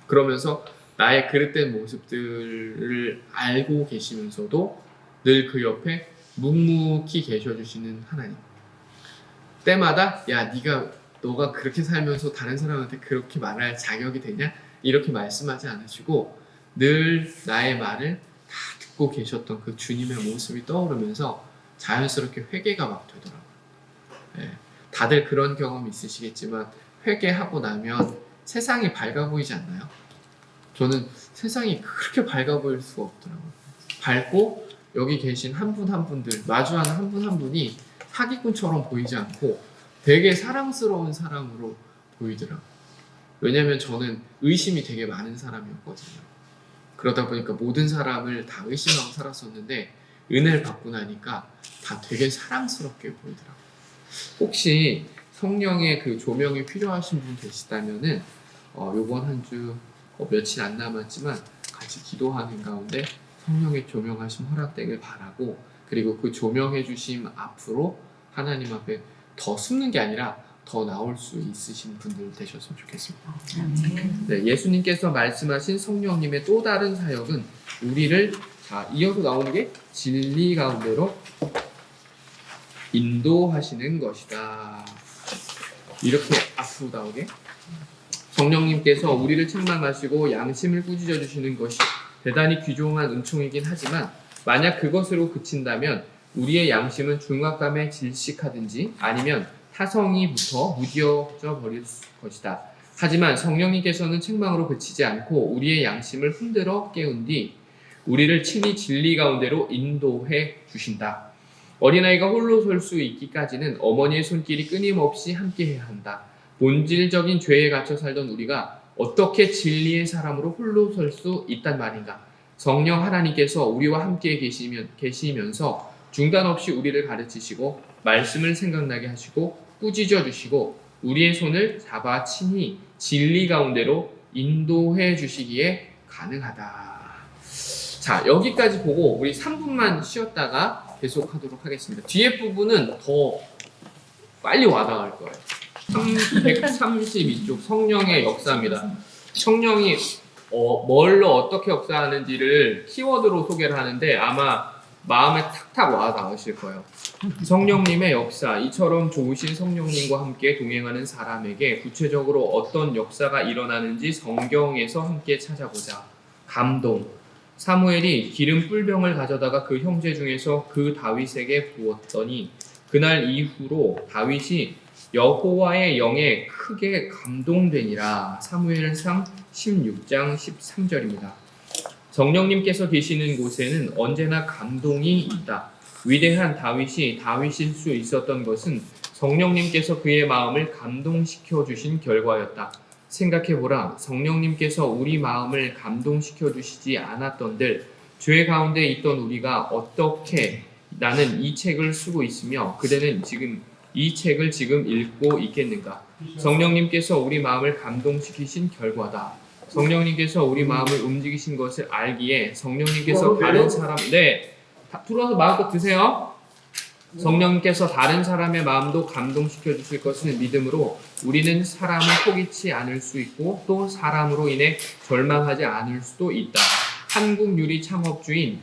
그러면서 나의 그릇된 모습들을 알고 계시면서도 늘 그 옆에 묵묵히 계셔주시는 하나님. 때마다 야 너가 그렇게 살면서 다른 사람한테 그렇게 말할 자격이 되냐? 이렇게 말씀하지 않으시고 늘 나의 말을 다 듣고 계셨던 그 주님의 모습이 떠오르면서 자연스럽게 회개가 막 되더라고요. 네. 다들 그런 경험 있으시겠지만 회개하고 나면 세상이 밝아 보이지 않나요? 저는 세상이 그렇게 밝아 보일 수가 없더라고요. 밝고 여기 계신 한 분 한 분들 마주하는 한 분 한 분이 사기꾼처럼 보이지 않고 되게 사랑스러운 사람으로 보이더라고요. 왜냐면 저는 의심이 되게 많은 사람이었거든요. 그러다 보니까 모든 사람을 다 의심하고 살았었는데 은혜를 받고 나니까 다 되게 사랑스럽게 보이더라고요. 혹시 성령의 그 조명이 필요하신 분 계시다면은 요번 한 주 며칠 안 남았지만 같이 기도하는 가운데 성령의 조명하심 허락되길 바라고 그리고 그 조명해 주심 앞으로 하나님 앞에 더 숨는 게 아니라 더 나올 수 있으신 분들 되셨으면 좋겠습니다. 네, 예수님께서 말씀하신 성령님의 또 다른 사역은 우리를 이어서 나오는 게 진리 가운데로 인도하시는 것이다. 이렇게 앞으로 나오게 성령님께서 우리를 책망하시고 양심을 꾸짖어 주시는 것이 대단히 귀중한 은총이긴 하지만 만약 그것으로 그친다면 우리의 양심은 중압감에 질식하든지 아니면 타성이 붙어 무뎌져 버릴 것이다. 하지만 성령님께서는 책망으로 그치지 않고 우리의 양심을 흔들어 깨운 뒤 우리를 친히 진리 가운데로 인도해 주신다. 어린아이가 홀로 설 수 있기까지는 어머니의 손길이 끊임없이 함께해야 한다. 본질적인 죄에 갇혀 살던 우리가 어떻게 진리의 사람으로 홀로 설 수 있단 말인가? 성령 하나님께서 우리와 함께 계시면서 중단 없이 우리를 가르치시고 말씀을 생각나게 하시고 꾸짖어 주시고 우리의 손을 잡아 친히 진리 가운데로 인도해 주시기에 가능하다. 자, 여기까지 보고 우리 3분만 쉬었다가 계속하도록 하겠습니다. 뒤에 부분은 더 빨리 와닿을 거예요. 132쪽 성령의 역사입니다. 성령이 뭘로 어떻게 역사하는지를 키워드로 소개를 하는데 아마 마음에 탁탁 와닿으실 거예요. 성령님의 역사, 이처럼 좋으신 성령님과 함께 동행하는 사람에게 구체적으로 어떤 역사가 일어나는지 성경에서 함께 찾아보자. 감동. 사무엘이 기름 뿔병을 가져다가 그 형제 중에서 그 다윗에게 부었더니 그날 이후로 다윗이 여호와의 영에 크게 감동되니라. 사무엘상 16장 13절입니다. 성령님께서 계시는 곳에는 언제나 감동이 있다. 위대한 다윗이 다윗일 수 있었던 것은 성령님께서 그의 마음을 감동시켜 주신 결과였다. 생각해보라. 성령님께서 우리 마음을 감동시켜 주시지 않았던들 죄 가운데 있던 우리가 어떻게 나는 이 책을 쓰고 있으며 그대는 지금 이 책을 지금 읽고 있겠는가? 성령님께서 우리 마음을 감동시키신 결과다. 성령님께서 우리 마음을 움직이신 것을 알기에 성령님께서 다른 사람 들어와서 마음껏 드세요. 성령님께서 다른 사람의 마음도 감동시켜 주실 것을 믿음으로 우리는 사람을 포기치 않을 수 있고 또 사람으로 인해 절망하지 않을 수도 있다. 한국 유리 창업주인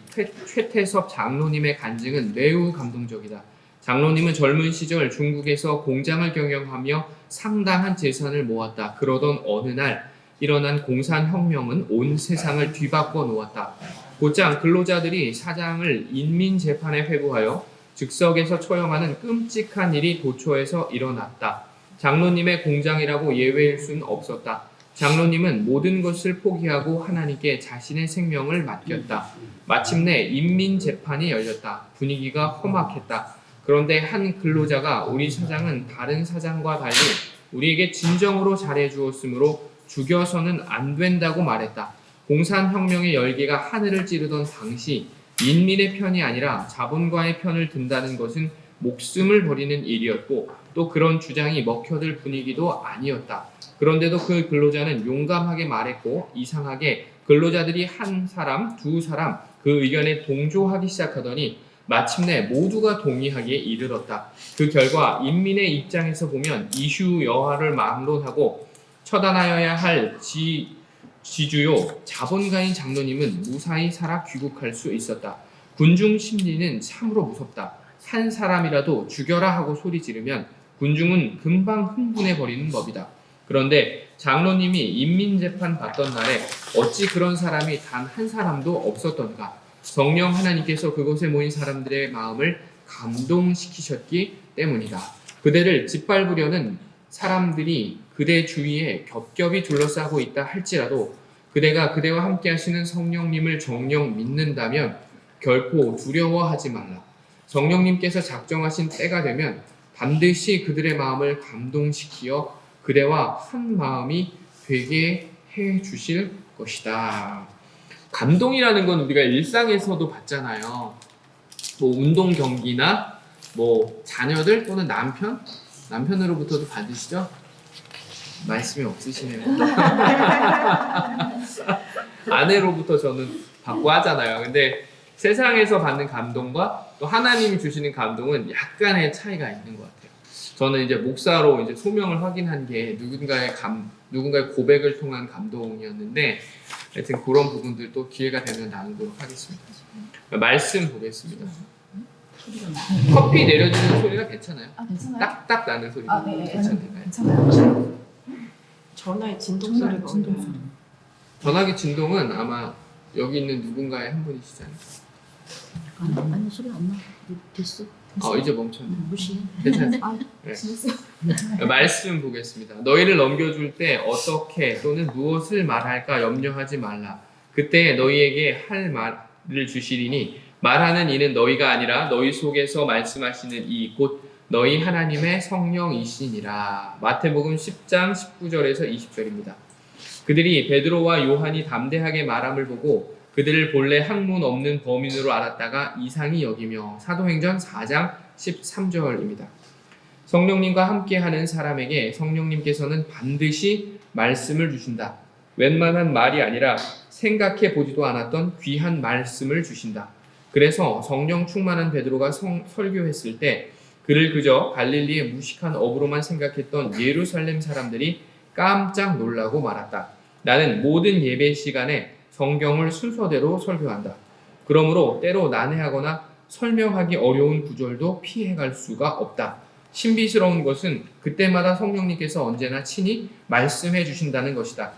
최태섭 장로님의 간증은 매우 감동적이다. 장로님은 젊은 시절 중국에서 공장을 경영하며 상당한 재산을 모았다. 그러던 어느 날 일어난 공산혁명은 온 세상을 뒤바꿔 놓았다. 곧장 근로자들이 사장을 인민재판에 회부하여 즉석에서 처형하는 끔찍한 일이 도처에서 일어났다. 장로님의 공장이라고 예외일 수는 없었다. 장로님은 모든 것을 포기하고 하나님께 자신의 생명을 맡겼다. 마침내 인민재판이 열렸다. 분위기가 험악했다. 그런데 한 근로자가 우리 사장은 다른 사장과 달리 우리에게 진정으로 잘해주었으므로 죽여서는 안 된다고 말했다. 공산혁명의 열기가 하늘을 찌르던 당시 인민의 편이 아니라 자본가의 편을 든다는 것은 목숨을 버리는 일이었고 또 그런 주장이 먹혀들 분위기도 아니었다. 그런데도 그 근로자는 용감하게 말했고 이상하게 근로자들이 한 사람, 두 사람 그 의견에 동조하기 시작하더니 마침내 모두가 동의하기에 이르렀다. 그 결과 인민의 입장에서 보면 이슈 여하를 막론하고 처단하여야 할 지주요 자본가인 장로님은 무사히 살아 귀국할 수 있었다. 군중 심리는 참으로 무섭다. 한 사람이라도 죽여라 하고 소리 지르면 군중은 금방 흥분해 버리는 법이다. 그런데 장로님이 인민재판 받던 날에 어찌 그런 사람이 단 한 사람도 없었던가? 성령 하나님께서 그곳에 모인 사람들의 마음을 감동시키셨기 때문이다. 그대를 짓밟으려는 사람들이 그대 주위에 겹겹이 둘러싸고 있다 할지라도 그대가 그대와 함께 하시는 성령님을 정녕 믿는다면 결코 두려워하지 말라. 성령님께서 작정하신 때가 되면 반드시 그들의 마음을 감동시키어 그대와 한 마음이 되게 해 주실 것이다. 감동이라는 건 우리가 일상에서도 받잖아요. 뭐 운동 경기나 뭐 자녀들 또는 남편으로부터도 받으시죠? 말씀이 없으시네요. 아내로부터 저는 받고 하잖아요. 근데 세상에서 받는 감동과 또 하나님이 주시는 감동은 약간의 차이가 있는 것 같아요. 저는 이제 목사로 이제 소명을 확인한 게 누군가의 고백을 통한 감동이었는데, 하여튼 그런 부분들도 기회가 되면 나누도록 하겠습니다. 말씀 보겠습니다. 커피 내려주는 소리가 괜찮아요?
괜찮아요?
딱딱 나는 소리가 괜찮나요?
괜찮아요.
전화의 진동 소리가 어려워요.
전화기 진동은 아마 여기 있는 누군가의 한 분이시지 않을까?
아니 소리 안 나. 됐어.
이제 멈췄네.
무시해.
괜찮아요. 네. 말씀 보겠습니다. 너희를 넘겨줄 때 어떻게 또는 무엇을 말할까 염려하지 말라. 그때 너희에게 할 말을 주시리니 말하는 이는 너희가 아니라 너희 속에서 말씀하시는 이 곧 너희 하나님의 성령이시니라. 마태복음 10장 19절에서 20절입니다. 그들이 베드로와 요한이 담대하게 말함을 보고 그들을 본래 학문 없는 범인으로 알았다가 이상히 여기며. 사도행전 4장 13절입니다. 성령님과 함께하는 사람에게 성령님께서는 반드시 말씀을 주신다. 웬만한 말이 아니라 생각해 보지도 않았던 귀한 말씀을 주신다. 그래서 성령 충만한 베드로가 설교했을 때 그를 그저 갈릴리의 무식한 어부로만 생각했던 예루살렘 사람들이 깜짝 놀라고 말았다. 나는 모든 예배 시간에 성경을 순서대로 설교한다. 그러므로 때로 난해하거나 설명하기 어려운 구절도 피해갈 수가 없다. 신비스러운 것은 그때마다 성령님께서 언제나 친히 말씀해 주신다는 것이다.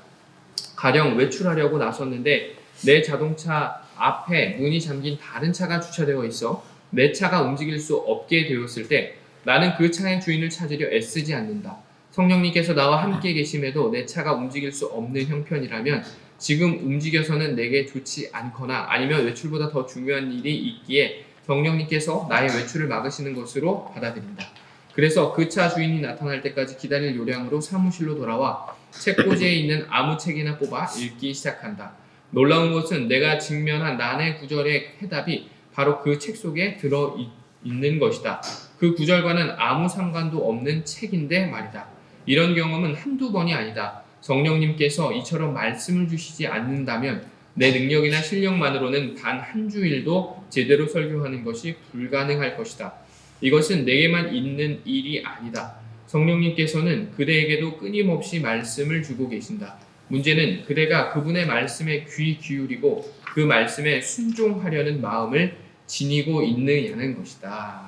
가령 외출하려고 나섰는데 내 자동차 앞에 문이 잠긴 다른 차가 주차되어 있어 내 차가 움직일 수 없게 되었을 때 나는 그 차의 주인을 찾으려 애쓰지 않는다. 성령님께서 나와 함께 계심에도 내 차가 움직일 수 없는 형편이라면 지금 움직여서는 내게 좋지 않거나 아니면 외출보다 더 중요한 일이 있기에 성령님께서 나의 외출을 막으시는 것으로 받아들인다. 그래서 그 차 주인이 나타날 때까지 기다릴 요량으로 사무실로 돌아와 책꽂이에 있는 아무 책이나 뽑아 읽기 시작한다. 놀라운 것은 내가 직면한 난해 구절의 해답이 바로 그 책 속에 들어있는 것이다. 그 구절과는 아무 상관도 없는 책인데 말이다. 이런 경험은 한두 번이 아니다. 성령님께서 이처럼 말씀을 주시지 않는다면 내 능력이나 실력만으로는 단 한 주일도 제대로 설교하는 것이 불가능할 것이다. 이것은 내게만 있는 일이 아니다. 성령님께서는 그대에게도 끊임없이 말씀을 주고 계신다. 문제는 그대가 그분의 말씀에 귀 기울이고 그 말씀에 순종하려는 마음을 지니고 있느냐는 것이다.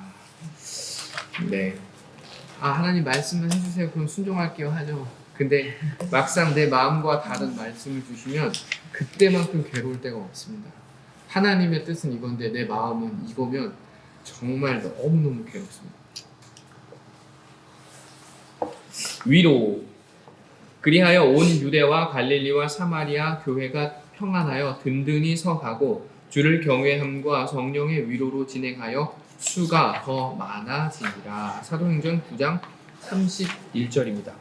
네. 하나님 말씀만 해주세요. 그럼 순종할게요 하죠. 근데 막상 내 마음과 다른 말씀을 주시면 그때만큼 괴로울 때가 없습니다. 하나님의 뜻은 이건데 내 마음은 이거면 정말 너무너무 괴롭습니다. 위로. 그리하여 온 유대와 갈릴리와 사마리아 교회가 평안하여 든든히 서가고 주를 경외함과 성령의 위로로 진행하여 수가 더 많아지니라. 사도행전 9장 31절입니다.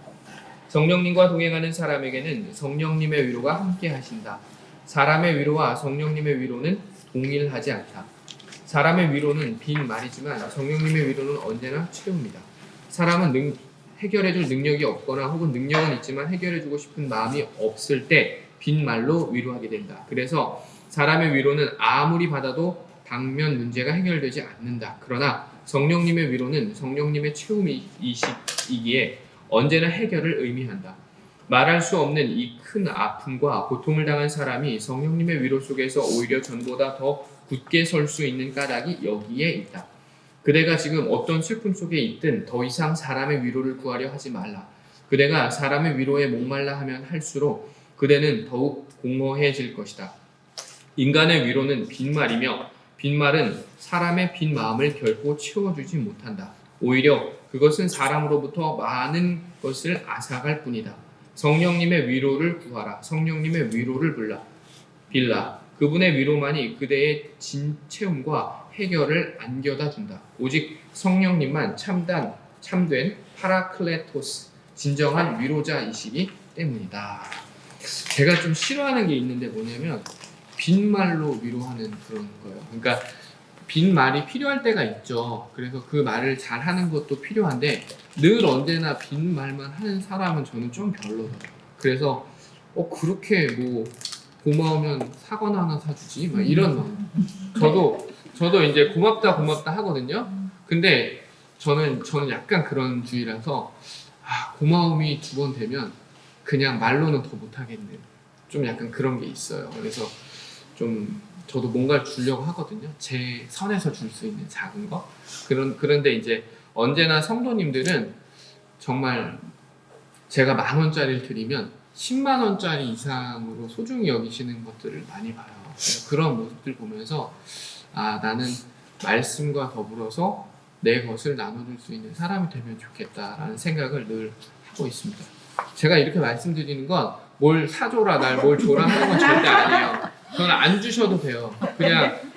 성령님과 동행하는 사람에게는 성령님의 위로가 함께 하신다. 사람의 위로와 성령님의 위로는 동일하지 않다. 사람의 위로는 빈 말이지만 성령님의 위로는 언제나 채웁니다. 사람은 해결해줄 능력이 없거나 혹은 능력은 있지만 해결해주고 싶은 마음이 없을 때 빈 말로 위로하게 된다. 그래서 사람의 위로는 아무리 받아도 당면 문제가 해결되지 않는다. 그러나 성령님의 위로는 성령님의 채움이시기에 언제나 해결을 의미한다. 말할 수 없는 이 큰 아픔과 고통을 당한 사람이 성령님의 위로 속에서 오히려 전보다 더 굳게 설 수 있는 까닭이 여기에 있다. 그대가 지금 어떤 슬픔 속에 있든 더 이상 사람의 위로를 구하려 하지 말라. 그대가 사람의 위로에 목말라 하면 할수록 그대는 더욱 공허해질 것이다. 인간의 위로는 빈말이며 빈말은 사람의 빈 마음을 결코 채워주지 못한다. 오히려 그것은 사람으로부터 많은 것을 앗아갈 뿐이다. 성령님의 위로를 구하라. 성령님의 위로를 빌라. 그분의 위로만이 그대의 진채움과 해결을 안겨다 준다. 오직 성령님만 참된 파라클레토스, 진정한 위로자이시기 때문이다. 제가 좀 싫어하는 게 있는데 뭐냐면 빈말로 위로하는 그런 거예요. 그러니까 빈말이 필요할 때가 있죠. 그래서 그 말을 잘하는 것도 필요한데 늘 언제나 빈말만 하는 사람은 저는 좀 별로더라고요. 그래서 그렇게 뭐 고마우면 사과나 하나 사주지 막 이런 마음. 저도 이제 고맙다 하거든요. 근데 저는 약간 그런 주의라서 고마움이 2번 되면 그냥 말로는 더 못하겠네. 좀 약간 그런 게 있어요. 그래서 좀 저도 뭔가를 주려고 하거든요. 제 선에서 줄 수 있는 작은 거. 그런데 이제 언제나 성도님들은 정말 제가 10,000원짜리를 드리면 10만 원짜리 이상으로 소중히 여기시는 것들을 많이 봐요. 그런 모습들 보면서 나는 말씀과 더불어서 내 것을 나눠줄 수 있는 사람이 되면 좋겠다라는 생각을 늘 하고 있습니다. 제가 이렇게 말씀드리는 건 뭘 사줘라, 날 뭘 줘라 하는 건 절대 아니에요. 저는 안 주셔도 돼요.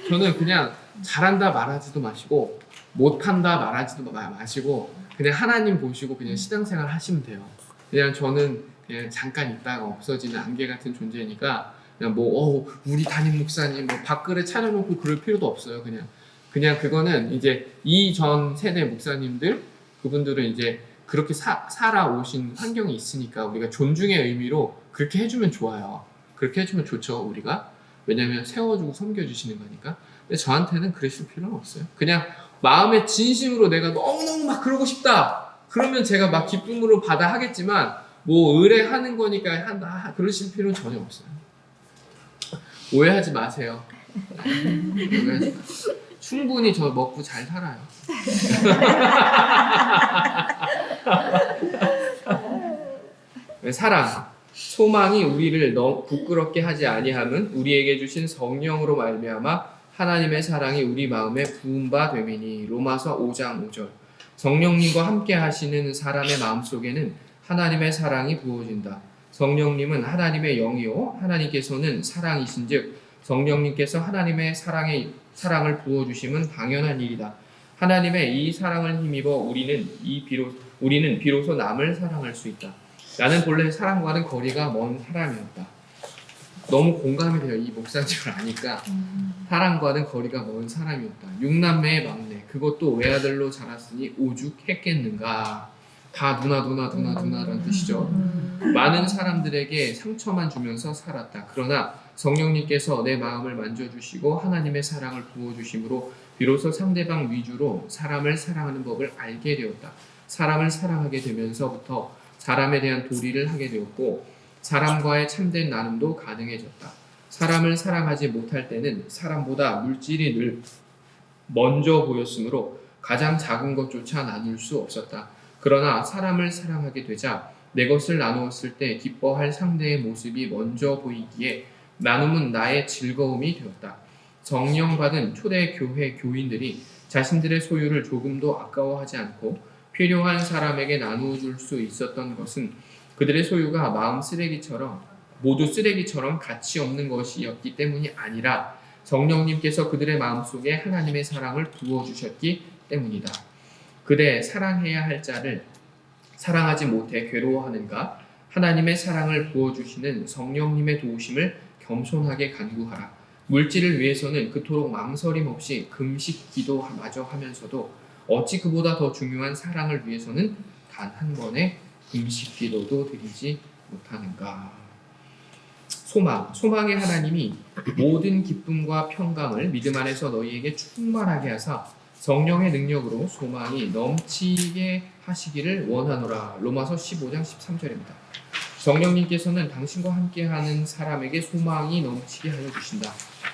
저는 그냥 잘한다 말하지도 마시고 못한다 말하지도 마시고 그냥 하나님 보시고 그냥 신앙생활 하시면 돼요. 그냥 저는 그냥 잠깐 있다가 없어지는 안개 같은 존재니까 그냥 우리 담임 목사님 밥그릇 차려놓고 그럴 필요도 없어요. 그냥 그거는 이제 이전 세대 목사님들 그분들은 이제 그렇게 살아오신 환경이 있으니까 우리가 존중의 의미로 그렇게 해주면 좋아요. 그렇게 해주면 좋죠, 우리가. 왜냐면 세워주고 섬겨주시는 거니까. 근데 저한테는 그러실 필요는 없어요. 그냥 마음의 진심으로 내가 너무너무 막 그러고 싶다. 그러면 제가 막 기쁨으로 받아 하겠지만 의뢰하는 거니까 그러실 필요는 전혀 없어요. 오해하지 마세요. 오해하지 마세요. 충분히 저 먹고 잘 살아요. 사랑, 소망이 우리를 부끄럽게 하지 아니함은 우리에게 주신 성령으로 말미암아 하나님의 사랑이 우리 마음에 부은 바 됨이니. 로마서 5장 5절. 성령님과 함께 하시는 사람의 마음속에는 하나님의 사랑이 부어진다. 성령님은 하나님의 영이요 하나님께서는 사랑이신즉 성령님께서 하나님의 사랑을 부어주심은 당연한 일이다. 하나님의 이 사랑을 힘입어 우리는 비로소 남을 사랑할 수 있다. 나는 본래 사랑과는 거리가 먼 사람이었다. 너무 공감이 돼요. 이 목사님을 아니까. 사랑과는 거리가 먼 사람이었다. 6남매의 막내. 그것도 외아들로 자랐으니 오죽했겠는가. 다 누나라는 뜻이죠. 많은 사람들에게 상처만 주면서 살았다. 그러나 성령님께서 내 마음을 만져주시고 하나님의 사랑을 부어주심으로 비로소 상대방 위주로 사람을 사랑하는 법을 알게 되었다. 사람을 사랑하게 되면서부터 사람에 대한 도리를 하게 되었고 사람과의 참된 나눔도 가능해졌다. 사람을 사랑하지 못할 때는 사람보다 물질이 늘 먼저 보였으므로 가장 작은 것조차 나눌 수 없었다. 그러나 사람을 사랑하게 되자 내 것을 나누었을 때 기뻐할 상대의 모습이 먼저 보이기에 나눔은 나의 즐거움이 되었다. 성령 받은 초대교회 교인들이 자신들의 소유를 조금도 아까워하지 않고 필요한 사람에게 나누어줄 수 있었던 것은 그들의 소유가 모두 쓰레기처럼 가치 없는 것이었기 때문이 아니라 성령님께서 그들의 마음속에 하나님의 사랑을 부어주셨기 때문이다. 그대 사랑해야 할 자를 사랑하지 못해 괴로워하는가? 하나님의 사랑을 부어주시는 성령님의 도우심을 겸손하게 간구하라. 물질을 위해서는 그토록 망설임 없이 금식 기도마저 하면서도 어찌 그보다 더 중요한 사랑을 위해서는 단 한 번의 금식 기도도 드리지 못하는가. 소망의 하나님이 모든 기쁨과 평강을 믿음 안에서 너희에게 충만하게 하사 성령의 능력으로 소망이 넘치게 하시기를 원하노라. 로마서 15장 13절입니다. 성령님께서는 당신과 함께하는 사람에게 소망이 넘치게 하여 주신다.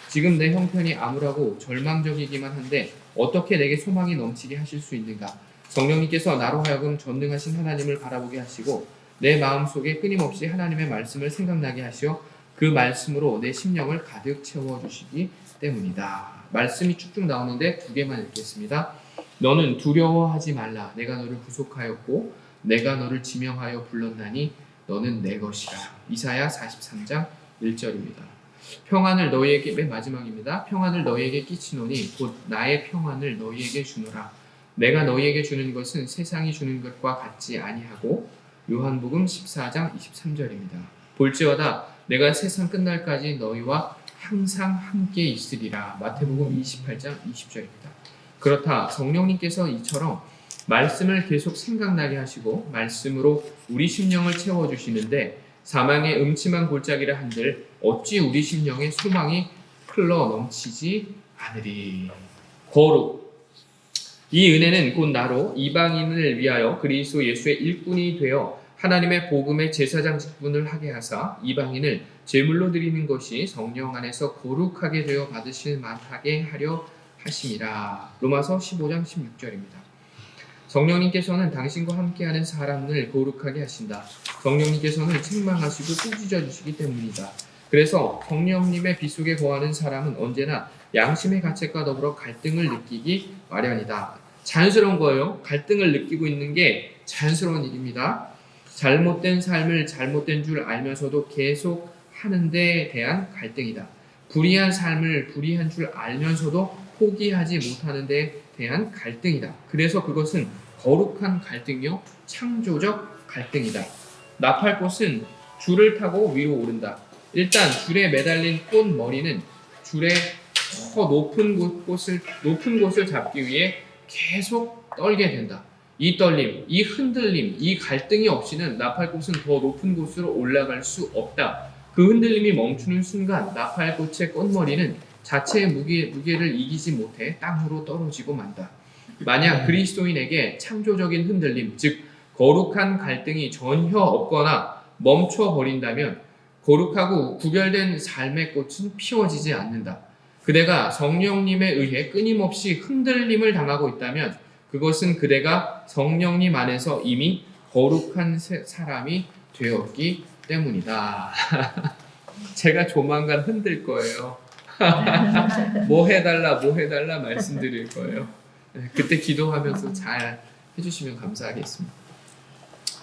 지금 내 형편이 암울하고 절망적이기만 한데 어떻게 내게 소망이 넘치게 하실 수 있는가? 성령님께서 나로 하여금 전능하신 하나님을 바라보게 하시고 내 마음속에 끊임없이 하나님의 말씀을 생각나게 하시어 그 말씀으로 내 심령을 가득 채워주시기 때문이다. 말씀이 쭉쭉 나오는데 두 개만 읽겠습니다. 너는 두려워하지 말라. 내가 너를 구속하였고 내가 너를 지명하여 불렀나니 너는 내 것이라. 이사야 43장 1절입니다. 평안을 너희에게, 맨 마지막입니다. 평안을 너희에게 끼치노니 곧 나의 평안을 너희에게 주노라. 내가 너희에게 주는 것은 세상이 주는 것과 같지 아니하고. 요한복음 14장 23절입니다. 볼지어다 내가 세상 끝날까지 너희와 항상 함께 있으리라. 마태복음 28장 20절입니다. 그렇다 성령님께서 이처럼 말씀을 계속 생각나게 하시고 말씀으로 우리 심령을 채워주시는데 사망의 음침한 골짜기를 한들 어찌 우리 심령에 소망이 흘러 넘치지 않으리. 거룩. 이 은혜는 곧 나로 이방인을 위하여 그리스도 예수의 일꾼이 되어 하나님의 복음의 제사장 직분을 하게 하사 이방인을 제물로 드리는 것이 성령 안에서 거룩하게 되어 받으실 만하게 하려 하심이라. 로마서 15장 16절입니다. 성령님께서는 당신과 함께하는 사람을 거룩하게 하신다. 성령님께서는 책망하시고 꾸짖어 주시기 때문이다. 그래서 성령님의 빛 속에 거하는 사람은 언제나 양심의 가책과 더불어 갈등을 느끼기 마련이다. 자연스러운 거예요. 갈등을 느끼고 있는 게 자연스러운 일입니다. 잘못된 삶을 잘못된 줄 알면서도 계속 하는 데에 대한 갈등이다. 불의한 삶을 불의한 줄 알면서도 포기하지 못하는 데에 대한 갈등이다. 그래서 그것은 거룩한 갈등이요 창조적 갈등이다. 나팔꽃은 줄을 타고 위로 오른다. 일단 줄에 매달린 꽃머리는 줄의 더 높은 곳을 잡기 위해 계속 떨게 된다. 이 떨림, 이 흔들림, 이 갈등이 없이는 나팔꽃은 더 높은 곳으로 올라갈 수 없다. 그 흔들림이 멈추는 순간 나팔꽃의 꽃머리는 자체의 무게를 이기지 못해 땅으로 떨어지고 만다. 만약 그리스도인에게 창조적인 흔들림, 즉 거룩한 갈등이 전혀 없거나 멈춰버린다면 거룩하고 구별된 삶의 꽃은 피워지지 않는다. 그대가 성령님에 의해 끊임없이 흔들림을 당하고 있다면 그것은 그대가 성령님 안에서 이미 거룩한 사람이 되었기 때문이다. 제가 조만간 흔들 거예요. 뭐 해달라 말씀드릴 거예요. 그때 기도하면서 잘 해주시면 감사하겠습니다.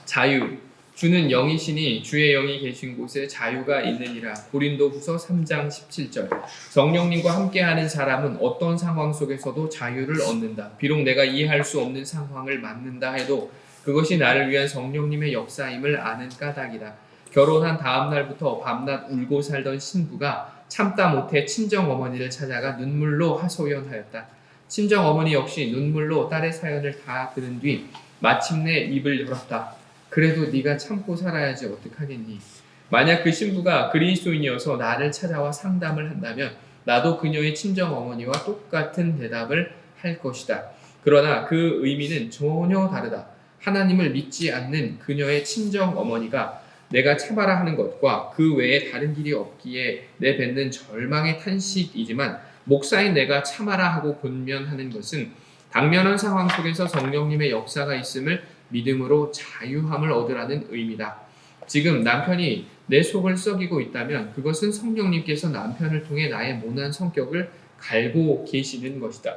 자유. 주는 영이시니 주의 영이 계신 곳에 자유가 있느니라. 고린도후서 3장 17절. 성령님과 함께하는 사람은 어떤 상황 속에서도 자유를 얻는다. 비록 내가 이해할 수 없는 상황을 맞는다 해도 그것이 나를 위한 성령님의 역사임을 아는 까닭이다. 결혼한 다음 날부터 밤낮 울고 살던 신부가 참다 못해 친정 어머니를 찾아가 눈물로 하소연하였다. 친정 어머니 역시 눈물로 딸의 사연을 다 들은 뒤 마침내 입을 열었다. 그래도 네가 참고 살아야지 어떡하겠니? 만약 그 신부가 그리스도인이어서 나를 찾아와 상담을 한다면 나도 그녀의 친정 어머니와 똑같은 대답을 할 것이다. 그러나 그 의미는 전혀 다르다. 하나님을 믿지 않는 그녀의 친정 어머니가 내가 참아라 하는 것과 그 외에 다른 길이 없기에 내뱉는 절망의 탄식이지만 목사인 내가 참아라 하고 권면하는 것은 당면한 상황 속에서 성령님의 역사가 있음을 믿음으로 자유함을 얻으라는 의미다. 지금 남편이 내 속을 썩이고 있다면 그것은 성령님께서 남편을 통해 나의 모난 성격을 갈고 계시는 것이다.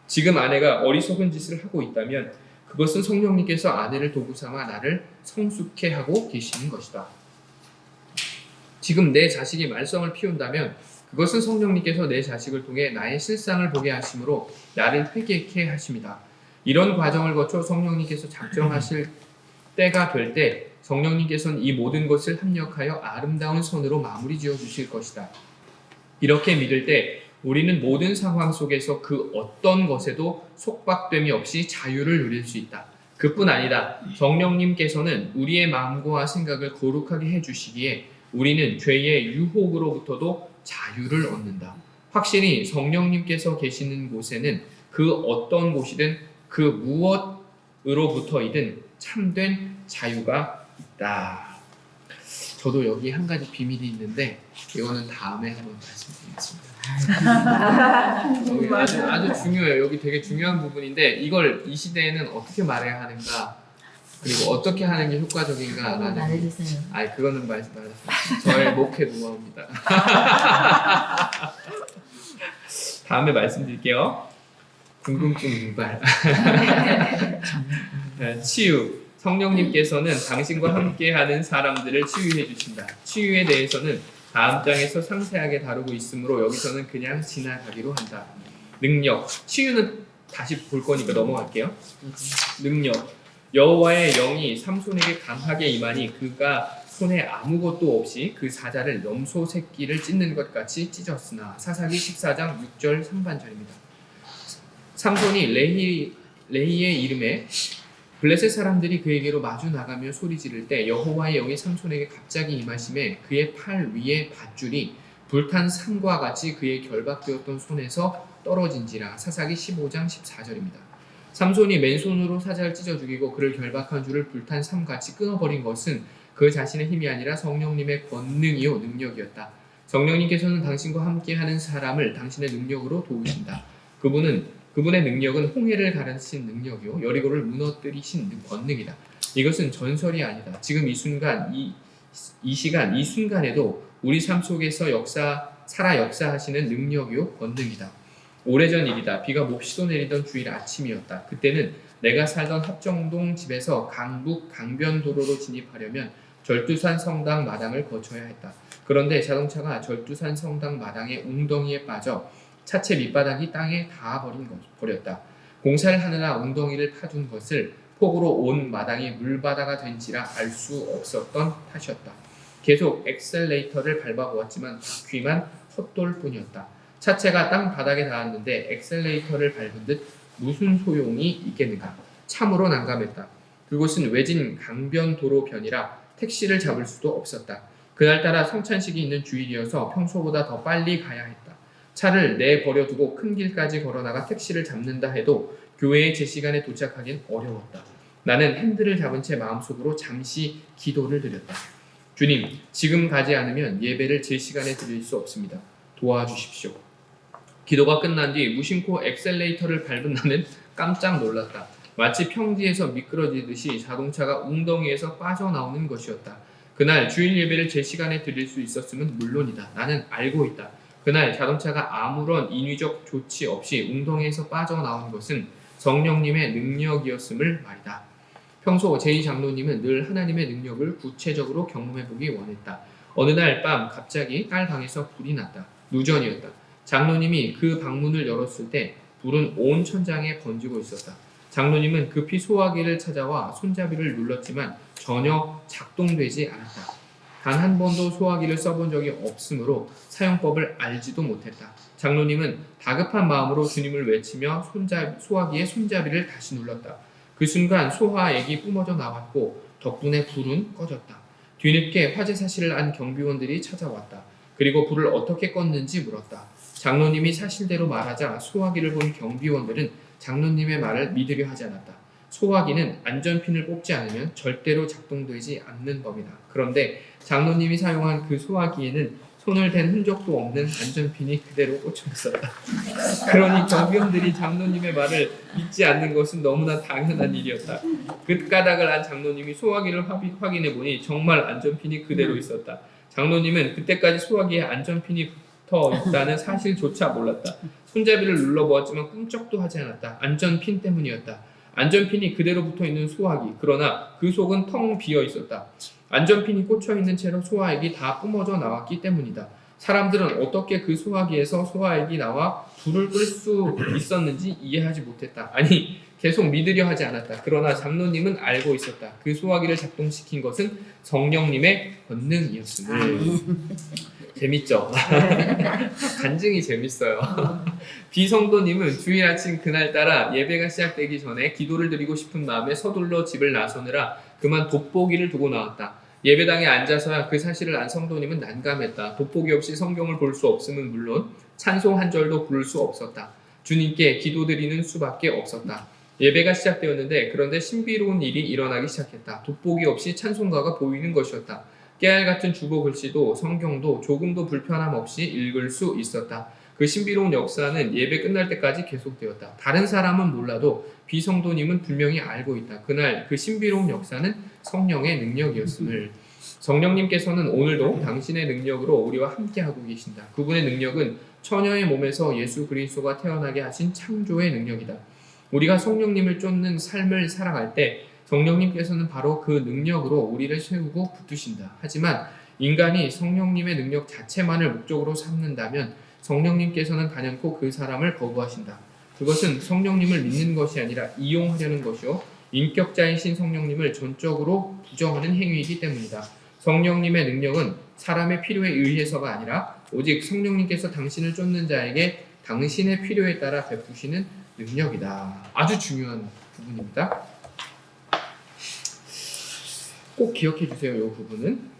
지금 아내가 어리석은 짓을 하고 있다면 그것은 성령님께서 아내를 도구 삼아 나를 성숙해 하고 계시는 것이다. 지금 내 자식이 말썽을 피운다면 그것은 성령님께서 내 자식을 통해 나의 실상을 보게 하심으로 나를 회개케 하십니다. 이런 과정을 거쳐 성령님께서 작정하실 때가 될 때 성령님께서는 이 모든 것을 합력하여 아름다운 선으로 마무리 지어 주실 것이다. 이렇게 믿을 때 우리는 모든 상황 속에서 그 어떤 것에도 속박됨이 없이 자유를 누릴 수 있다. 그뿐 아니다. 성령님께서는 우리의 마음과 생각을 거룩하게 해주시기에 우리는 죄의 유혹으로부터도 자유를 얻는다. 확실히 성령님께서 계시는 곳에는 그 어떤 곳이든 그 무엇으로부터이든 참된 자유가 있다. 저도 여기 한 가지 비밀이 있는데 이거는 다음에 한번 말씀드리겠습니다. 여기 아주 중요해요. 여기 되게 중요한 부분인데 이걸 이 시대에는 어떻게 말해야 하는가 그리고 어떻게 하는 게 효과적인가라는
말해주세요.
그거는 말씀 말았어요. 저의 목회 노하우입니다. 다음에 말씀드릴게요. 궁금증 유발. 치유. 성령님께서는 당신과 함께하는 사람들을 치유해 주신다. 치유에 대해서는 다음 장에서 상세하게 다루고 있으므로 여기서는 그냥 지나가기로 한다. 능력. 치유는 다시 볼 거니까 넘어갈게요. 능력. 여호와의 영이 삼손에게 강하게 임하니 그가 손에 아무것도 없이 그 사자를 염소 새끼를 찢는 것 같이 찢었으나 사사기 14장 6절 상반절입니다. 삼손이 레히의 이름에 블레셋 사람들이 그에게로 마주 나가며 소리 지를 때 여호와의 영이 삼손에게 갑자기 임하심에 그의 팔 위에 밧줄이 불탄 산과 같이 그의 결박되었던 손에서 떨어진지라. 사사기 15장 14절입니다. 삼손이 맨손으로 사자를 찢어 죽이고 그를 결박한 줄을 불탄 삼같이 끊어버린 것은 그 자신의 힘이 아니라 성령님의 권능이요 능력이었다. 성령님께서는 당신과 함께하는 사람을 당신의 능력으로 도우신다. 그분의 능력은 홍해를 가르친 능력이요 여리고를 무너뜨리신 권능이다. 이것은 전설이 아니다. 지금 이 순간 이 시간 이 순간에도 우리 삶 속에서 살아 역사하시는 능력이요 권능이다. 오래전 일이다. 비가 몹시도 내리던 주일 아침이었다. 그때는 내가 살던 합정동 집에서 강북 강변도로로 진입하려면 절두산 성당 마당을 거쳐야 했다. 그런데 자동차가 절두산 성당 마당의 웅덩이에 빠져 차체 밑바닥이 땅에 닿아버렸다. 공사를 하느라 웅덩이를 파둔 것을 폭우로 온 마당이 물바다가 된지라 알 수 없었던 탓이었다. 계속 엑셀레이터를 밟아보았지만 바퀴만 헛돌 뿐이었다. 차체가 땅 바닥에 닿았는데 엑셀레이터를 밟은 듯 무슨 소용이 있겠는가. 참으로 난감했다. 그곳은 외진 강변도로변이라 택시를 잡을 수도 없었다. 그날따라 성찬식이 있는 주일이어서 평소보다 더 빨리 가야 했다. 차를 내버려두고 큰 길까지 걸어나가 택시를 잡는다 해도 교회에 제 시간에 도착하긴 어려웠다. 나는 핸들을 잡은 채 마음속으로 잠시 기도를 드렸다. 주님, 지금 가지 않으면 예배를 제 시간에 드릴 수 없습니다. 도와주십시오. 기도가 끝난 뒤 무심코 엑셀레이터를 밟은 나는 깜짝 놀랐다. 마치 평지에서 미끄러지듯이 자동차가 웅덩이에서 빠져나오는 것이었다. 그날 주일 예배를 제 시간에 드릴 수 있었으면 물론이다. 나는 알고 있다. 그날 자동차가 아무런 인위적 조치 없이 웅덩이에서 빠져나온 것은 성령님의 능력이었음을 말이다. 평소 제2 장로님은 늘 하나님의 능력을 구체적으로 경험해보기 원했다. 어느 날 밤 갑자기 딸 방에서 불이 났다. 누전이었다. 장로님이 그 방문을 열었을 때 불은 온 천장에 번지고 있었다. 장로님은 급히 소화기를 찾아와 손잡이를 눌렀지만 전혀 작동되지 않았다. 단 한 번도 소화기를 써본 적이 없으므로 사용법을 알지도 못했다. 장로님은 다급한 마음으로 주님을 외치며 소화기의 손잡이를 다시 눌렀다. 그 순간 소화액이 뿜어져 나왔고 덕분에 불은 꺼졌다. 뒤늦게 화재 사실을 안 경비원들이 찾아왔다. 그리고 불을 어떻게 껐는지 물었다. 장로님이 사실대로 말하자 소화기를 본 경비원들은 장로님의 말을 믿으려 하지 않았다. 소화기는 안전핀을 뽑지 않으면 절대로 작동되지 않는 법이다. 그런데 장로님이 사용한 그 소화기에는 손을 댄 흔적도 없는 안전핀이 그대로 꽂혀 있었다. 그러니 경비원들이 장로님의 말을 믿지 않는 것은 너무나 당연한 일이었다. 그 까닭을 안 장로님이 소화기를 확인해 보니 정말 안전핀이 그대로 있었다. 장로님은 그때까지 소화기에 안전핀이 붙어 있다는 사실조차 몰랐다. 손잡이를 눌러보았지만 꿈쩍도 하지 않았다. 안전핀 때문이었다. 안전핀이 그대로 붙어있는 소화기, 그러나 그 속은 텅 비어 있었다. 안전핀이 꽂혀있는 채로 소화액이 다 뿜어져 나왔기 때문이다. 사람들은 어떻게 그 소화기에서 소화액이 나와 불을 끌 수 있었는지 이해하지 못했다. 아니, 계속 믿으려 하지 않았다. 그러나 장로님은 알고 있었다. 그 소화기를 작동시킨 것은 성령님의 권능이었음을. 재밌죠? 간증이 재밌어요. 비성도님은 주일 아침 그날따라 예배가 시작되기 전에 기도를 드리고 싶은 마음에 서둘러 집을 나서느라 그만 돋보기를 두고 나왔다. 예배당에 앉아서야 그 사실을 안 성도님은 난감했다. 돋보기 없이 성경을 볼 수 없음은 물론 찬송 한 절도 부를 수 없었다. 주님께 기도드리는 수밖에 없었다. 예배가 시작되었는데 그런데 신비로운 일이 일어나기 시작했다. 돋보기 없이 찬송가가 보이는 것이었다. 깨알 같은 주보 글씨도 성경도 조금도 불편함 없이 읽을 수 있었다. 그 신비로운 역사는 예배 끝날 때까지 계속되었다. 다른 사람은 몰라도 비성도님은 분명히 알고 있다. 그날 그 신비로운 역사는 성령의 능력이었음을. 성령님께서는 오늘도 당신의 능력으로 우리와 함께하고 계신다. 그분의 능력은 처녀의 몸에서 예수 그리스도가 태어나게 하신 창조의 능력이다. 우리가 성령님을 쫓는 삶을 살아갈 때 성령님께서는 바로 그 능력으로 우리를 세우고 붙드신다. 하지만 인간이 성령님의 능력 자체만을 목적으로 삼는다면 성령님께서는 단연코 그 사람을 거부하신다. 그것은 성령님을 믿는 것이 아니라 이용하려는 것이요 인격자이신 성령님을 전적으로 부정하는 행위이기 때문이다. 성령님의 능력은 사람의 필요에 의해서가 아니라 오직 성령님께서 당신을 쫓는 자에게 당신의 필요에 따라 베푸시는 능력이다. 아주 중요한 부분입니다. 꼭 기억해 주세요. 이 부분은.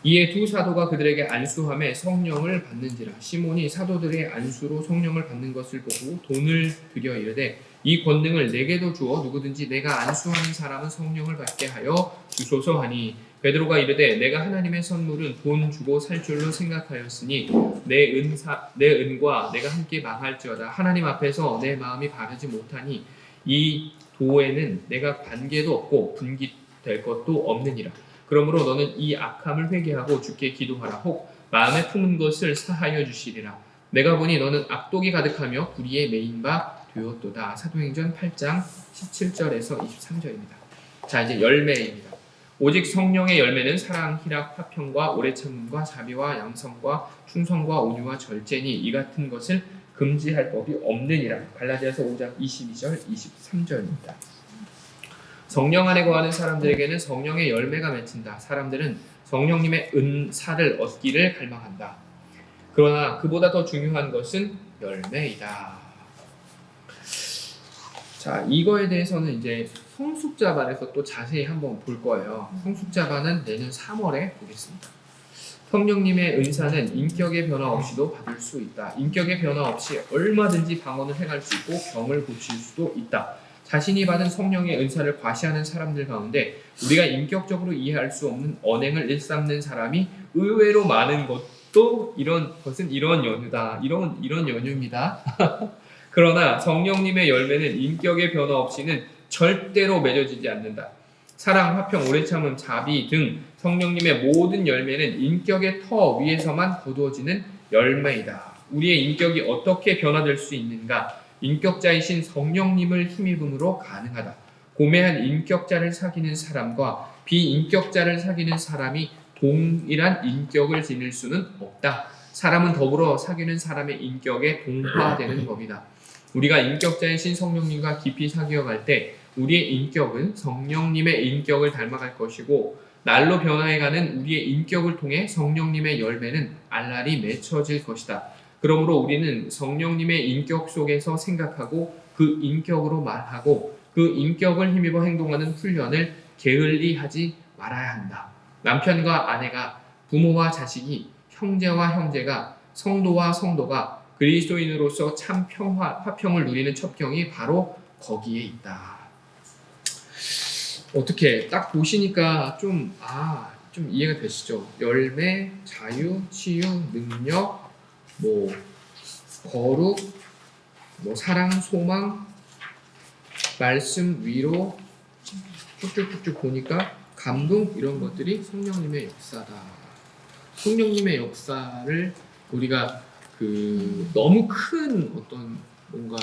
이에 두 사도가 그들에게 안수함에 성령을 받는지라. 시몬이 사도들의 안수로 성령을 받는 것을 보고 돈을 들여 이르되 이 권능을 내게도 주어 누구든지 내가 안수하는 사람은 성령을 받게 하여 주소서 하니 베드로가 이르되 내가 하나님의 선물은 돈 주고 살 줄로 생각하였으니 내 은과 내가 함께 망할지어다. 하나님 앞에서 내 마음이 바르지 못하니 이 도에는 내가 관계도 없고 분깃될 것도 없느니라. 그러므로 너는 이 악함을 회개하고 주께 기도하라. 혹 마음에 품은 것을 사하여 주시리라. 내가 보니 너는 악독이 가득하며 불의에 매인 바 되었도다. 사도행전 8장 17절에서 23절입니다. 자, 이제 열매입니다. 오직 성령의 열매는 사랑, 희락, 화평과 오래 참음과 자비와 양성과 충성과 온유와 절제니 이 같은 것을 금지할 법이 없느니라. 갈라디아서 5장 22절 23절입니다. 성령 안에 거하는 사람들에게는 성령의 열매가 맺힌다. 사람들은 성령님의 은사를 얻기를 갈망한다. 그러나 그보다 더 중요한 것은 열매이다. 자, 이거에 대해서는 이제 성숙자반에서 또 자세히 한번 볼 거예요. 성숙자반은 내년 3월에 보겠습니다. 성령님의 은사는 인격의 변화 없이도 받을 수 있다. 인격의 변화 없이 얼마든지 방언을 행할 수 있고 병을 고칠 수도 있다. 자신이 받은 성령의 은사를 과시하는 사람들 가운데 우리가 인격적으로 이해할 수 없는 언행을 일삼는 사람이 의외로 많은 것도 이런 연유다. 이런 연유입니다. 그러나 성령님의 열매는 인격의 변화 없이는 절대로 맺어지지 않는다. 사랑, 화평, 오래 참음, 자비 등 성령님의 모든 열매는 인격의 터 위에서만 거두어지는 열매이다. 우리의 인격이 어떻게 변화될 수 있는가? 인격자이신 성령님을 힘입음으로 가능하다. 고매한 인격자를 사귀는 사람과 비인격자를 사귀는 사람이 동일한 인격을 지닐 수는 없다. 사람은 더불어 사귀는 사람의 인격에 동화되는 법이다. 우리가 인격자이신 성령님과 깊이 사귀어갈 때 우리의 인격은 성령님의 인격을 닮아갈 것이고 날로 변화해가는 우리의 인격을 통해 성령님의 열매는 알알이 맺혀질 것이다. 그러므로 우리는 성령님의 인격 속에서 생각하고 그 인격으로 말하고 그 인격을 힘입어 행동하는 훈련을 게을리 하지 말아야 한다. 남편과 아내가, 부모와 자식이, 형제와 형제가, 성도와 성도가 그리스도인으로서 참 화평을 누리는 첩경이 바로 거기에 있다. 어떻게 딱 보시니까 좀 이해가 되시죠? 열매, 자유, 치유, 능력, 거룩, 사랑, 소망, 말씀, 위로 쭉쭉쭉쭉 보니까 감동 이런 것들이 성령님의 역사다. 성령님의 역사를 우리가 너무 큰 어떤 뭔가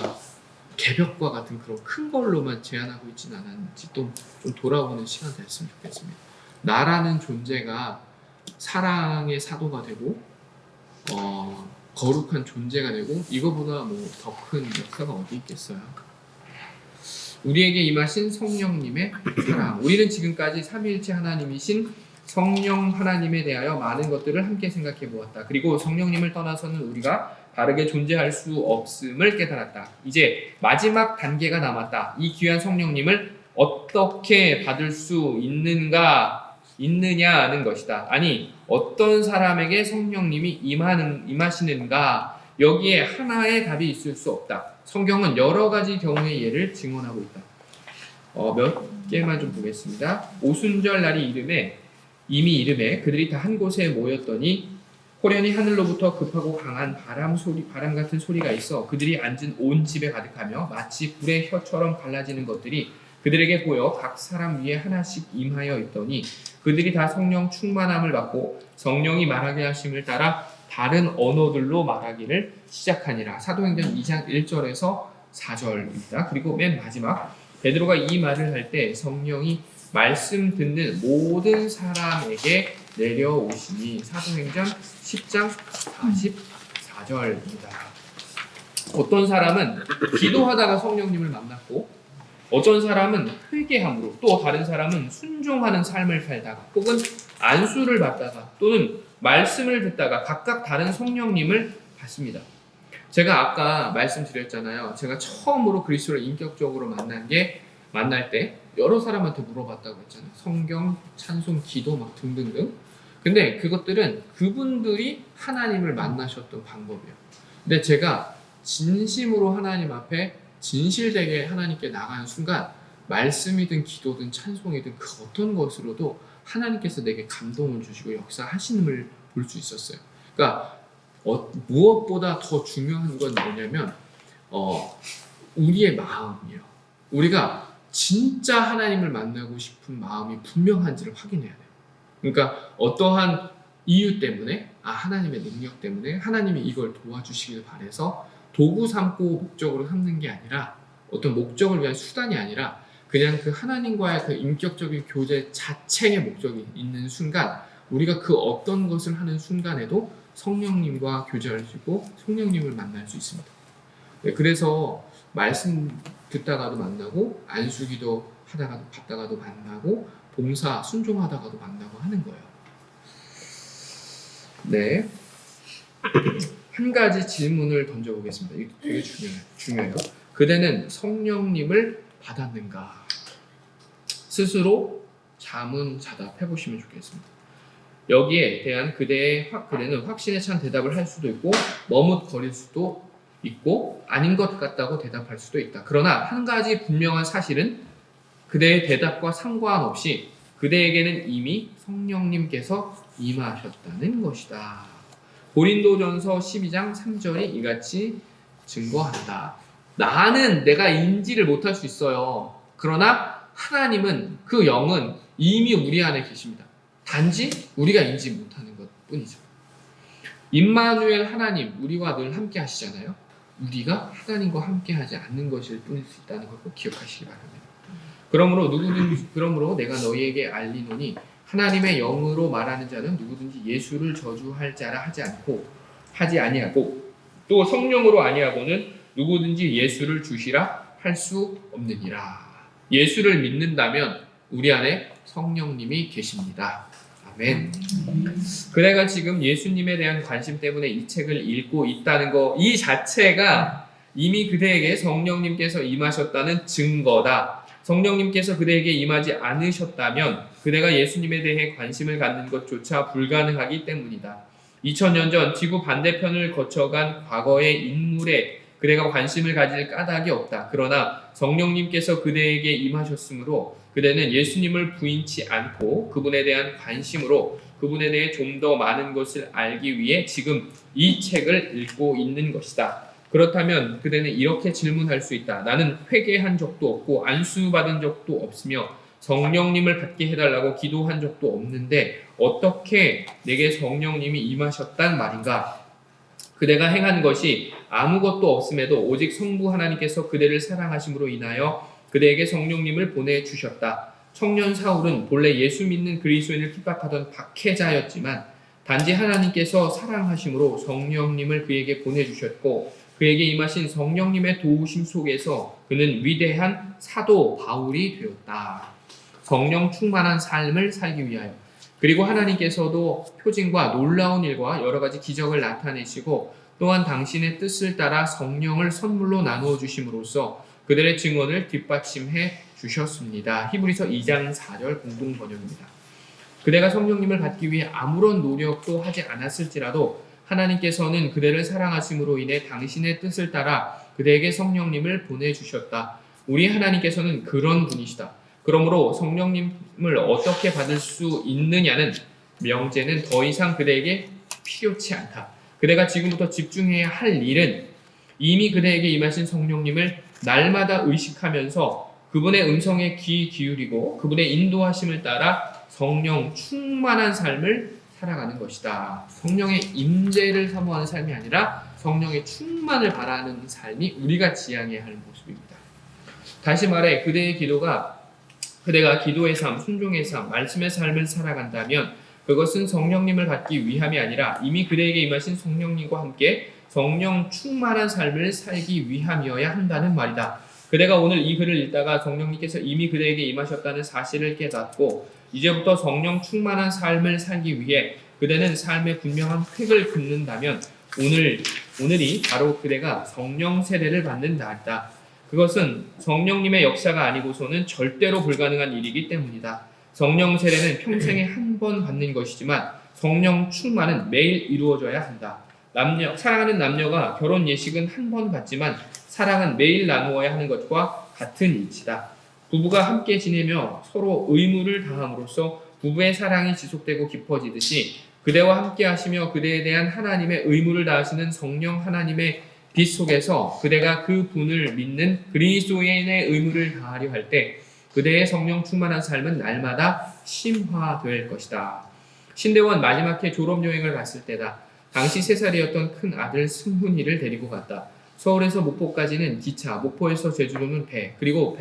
개벽과 같은 그런 큰 걸로만 제한하고 있지는 않았는지 또 좀 돌아보는 시간 됐으면 좋겠습니다. 나라는 존재가 사랑의 사도가 되고 거룩한 존재가 되고 이거보다 더 큰 역사가 어디 있겠어요. 우리에게 임하신 성령님의 사랑. 우리는 지금까지 삼위일체 하나님이신 성령 하나님에 대하여 많은 것들을 함께 생각해 보았다. 그리고 성령님을 떠나서는 우리가 바르게 존재할 수 없음을 깨달았다. 이제 마지막 단계가 남았다. 이 귀한 성령님을 어떻게 받을 수 있느냐는 것이다. 아니, 어떤 사람에게 성령님이 임하시는가? 여기에 하나의 답이 있을 수 없다. 성경은 여러 가지 경우의 예를 증언하고 있다. 몇 개만 좀 보겠습니다. 오순절 날이 이미 이름에 그들이 다 한 곳에 모였더니 호련히 하늘로부터 급하고 강한 바람 같은 소리가 있어 그들이 앉은 온 집에 가득하며 마치 불의 혀처럼 갈라지는 것들이 그들에게 보여 각 사람 위에 하나씩 임하여 있더니 그들이 다 성령 충만함을 받고 성령이 말하게 하심을 따라 다른 언어들로 말하기를 시작하니라. 사도행전 2장 1절에서 4절입니다. 그리고 맨 마지막 베드로가 이 말을 할 때 성령이 말씀 듣는 모든 사람에게 내려오시니 사도행전 10장 44절입니다. 어떤 사람은 기도하다가 성령님을 만났고 어떤 사람은 회개함으로 또 다른 사람은 순종하는 삶을 살다가 혹은 안수를 받다가 또는 말씀을 듣다가 각각 다른 성령님을 받습니다. 제가 아까 말씀드렸잖아요. 제가 처음으로 그리스도를 인격적으로 만날 때 여러 사람한테 물어봤다고 했잖아요. 성경, 찬송, 기도 등등등. 근데 그것들은 그분들이 하나님을 만나셨던 방법이에요. 근데 제가 진심으로 하나님 앞에 진실되게 하나님께 나가는 순간 말씀이든 기도든 찬송이든 그 어떤 것으로도 하나님께서 내게 감동을 주시고 역사하시는 볼 수 있었어요. 그러니까 무엇보다 더 중요한 건 뭐냐면 우리의 마음이에요. 우리가 진짜 하나님을 만나고 싶은 마음이 분명한지를 확인해야 돼요. 그러니까 어떠한 이유 때문에 하나님의 능력 때문에 하나님이 이걸 도와주시길 바라서 도구 삼고 목적으로 삼는 게 아니라 어떤 목적을 위한 수단이 아니라 그냥 그 하나님과의 그 인격적인 교제 자체의 목적이 있는 순간 우리가 그 어떤 것을 하는 순간에도 성령님과 교제하시고 성령님을 만날 수 있습니다. 네, 그래서 말씀 듣다가도 만나고 안수기도 하다가도 받다가도 만나고 봉사 순종하다가도 만나고 하는 거예요. 네. 한 가지 질문을 던져보겠습니다. 이게 되게 중요해요. 그대는 성령님을 받았는가? 스스로 자문자답해 보시면 좋겠습니다. 여기에 대한 그대는 확신에 찬 대답을 할 수도 있고 머뭇거릴 수도 있고 아닌 것 같다고 대답할 수도 있다. 그러나 한 가지 분명한 사실은 그대의 대답과 상관없이 그대에게는 이미 성령님께서 임하셨다는 것이다. 고린도전서 12장 3절이 이같이 증거한다. 나는 내가 인지를 못할 수 있어요. 그러나 하나님은 그 영은 이미 우리 안에 계십니다. 단지 우리가 인지 못하는 것 뿐이죠. 임마누엘 하나님, 우리와 늘 함께 하시잖아요. 우리가 하나님과 함께 하지 않는 것일 뿐일 수 있다는 걸 꼭 기억하시기 바랍니다. 그러므로 내가 너희에게 알리노니 하나님의 영으로 말하는 자는 누구든지 예수를 저주할 자라 하지 아니하고 또 성령으로 아니하고는 누구든지 예수를 주시라 할 수 없느니라. 예수를 믿는다면 우리 안에 성령님이 계십니다. 아멘. 그대가 지금 예수님에 대한 관심 때문에 이 책을 읽고 있다는 거, 이 자체가 이미 그대에게 성령님께서 임하셨다는 증거다. 성령님께서 그대에게 임하지 않으셨다면 그대가 예수님에 대해 관심을 갖는 것조차 불가능하기 때문이다. 2000년 전 지구 반대편을 거쳐간 과거의 인물에 그대가 관심을 가질 까닭이 없다. 그러나 성령님께서 그대에게 임하셨으므로 그대는 예수님을 부인치 않고 그분에 대한 관심으로 그분에 대해 좀 더 많은 것을 알기 위해 지금 이 책을 읽고 있는 것이다. 그렇다면 그대는 이렇게 질문할 수 있다. 나는 회개한 적도 없고 안수받은 적도 없으며 성령님을 받게 해달라고 기도한 적도 없는데 어떻게 내게 성령님이 임하셨단 말인가? 그대가 행한 것이 아무것도 없음에도 오직 성부 하나님께서 그대를 사랑하심으로 인하여 그대에게 성령님을 보내주셨다. 청년 사울은 본래 예수 믿는 그리스도인을 핍박하던 박해자였지만 단지 하나님께서 사랑하심으로 성령님을 그에게 보내주셨고 그에게 임하신 성령님의 도우심 속에서 그는 위대한 사도 바울이 되었다. 성령 충만한 삶을 살기 위하여 그리고 하나님께서도 표징과 놀라운 일과 여러 가지 기적을 나타내시고 또한 당신의 뜻을 따라 성령을 선물로 나누어 주심으로써 그들의 증언을 뒷받침해 주셨습니다. 히브리서 2장 4절 공동 번역입니다. 그대가 성령님을 받기 위해 아무런 노력도 하지 않았을지라도 하나님께서는 그대를 사랑하심으로 인해 당신의 뜻을 따라 그대에게 성령님을 보내주셨다. 우리 하나님께서는 그런 분이시다. 그러므로 성령님을 어떻게 받을 수 있느냐는 명제는 더 이상 그대에게 필요치 않다. 그대가 지금부터 집중해야 할 일은 이미 그대에게 임하신 성령님을 날마다 의식하면서 그분의 음성에 귀 기울이고 그분의 인도하심을 따라 성령 충만한 삶을 살아가는 것이다. 성령의 임재를 사모하는 삶이 아니라 성령의 충만을 바라는 삶이 우리가 지향해야 할 모습입니다. 다시 말해 그대의 기도가 그대가 기도의 삶, 순종의 삶, 말씀의 삶을 살아간다면 그것은 성령님을 받기 위함이 아니라 이미 그대에게 임하신 성령님과 함께 성령 충만한 삶을 살기 위함이어야 한다는 말이다. 그대가 오늘 이 글을 읽다가 성령님께서 이미 그대에게 임하셨다는 사실을 깨닫고 이제부터 성령 충만한 삶을 살기 위해 그대는 삶의 분명한 획을 긋는다면 오늘이 바로 그대가 성령 세례를 받는 날이다. 그것은 성령님의 역사가 아니고서는 절대로 불가능한 일이기 때문이다. 성령 세례는 평생에 한 번 받는 것이지만 성령 충만은 매일 이루어져야 한다. 사랑하는 남녀가 결혼 예식은 한 번 받지만 사랑은 매일 나누어야 하는 것과 같은 이치다. 부부가 함께 지내며 서로 의무를 다함으로써 부부의 사랑이 지속되고 깊어지듯이 그대와 함께 하시며 그대에 대한 하나님의 의무를 다하시는 성령 하나님의 빛 속에서 그대가 그 분을 믿는 그리스도인의 의무를 다하려 할 때 그대의 성령 충만한 삶은 날마다 심화될 것이다. 신대원 마지막 해 졸업여행을 갔을 때다. 당시 3살이었던 큰 아들 승훈이를 데리고 갔다. 서울에서 목포까지는 기차, 목포에서 제주도는 배, 그리고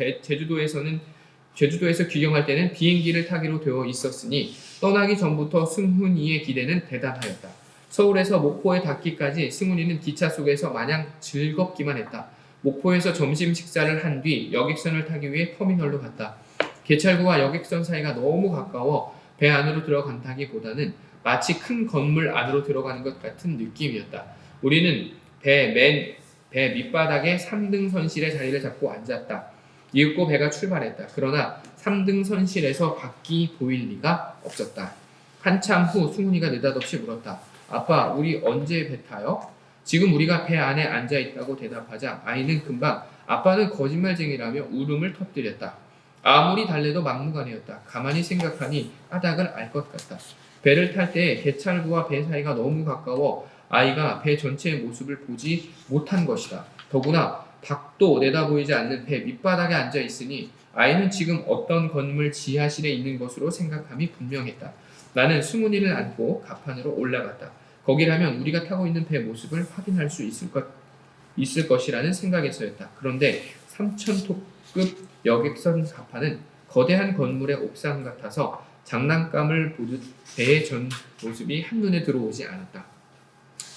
제주도에서 귀경할 때는 비행기를 타기로 되어 있었으니 떠나기 전부터 승훈이의 기대는 대단하였다. 서울에서 목포에 닿기까지 승훈이는 기차 속에서 마냥 즐겁기만 했다. 목포에서 점심 식사를 한 뒤 여객선을 타기 위해 터미널로 갔다. 개찰구와 여객선 사이가 너무 가까워 배 안으로 들어간다기보다는 마치 큰 건물 안으로 들어가는 것 같은 느낌이었다. 우리는 배 밑바닥에 3등 선실의 자리를 잡고 앉았다. 이윽고 배가 출발했다. 그러나 3등 선실에서 밖이 보일 리가 없었다. 한참 후 승훈이가 느닷없이 물었다. 아빠, 우리 언제 배 타요? 지금 우리가 배 안에 앉아 있다고 대답하자 아이는 금방 아빠는 거짓말쟁이라며 울음을 터뜨렸다. 아무리 달래도 막무가내였다. 가만히 생각하니 까닭을 알 것 같다. 배를 탈 때 개찰구와 배 사이가 너무 가까워 아이가 배 전체의 모습을 보지 못한 것이다. 더구나 밖도 내다보이지 않는 배 밑바닥에 앉아 있으니 아이는 지금 어떤 건물 지하실에 있는 것으로 생각함이 분명했다. 나는 승훈이를 안고 갑판으로 올라갔다. 거기라면 우리가 타고 있는 배 모습을 확인할 수 있을 것이라는 생각에서였다. 그런데 3,000톤급 여객선 갑판은 거대한 건물의 옥상 같아서 장난감을 보듯 배의 전 모습이 한눈에 들어오지 않았다.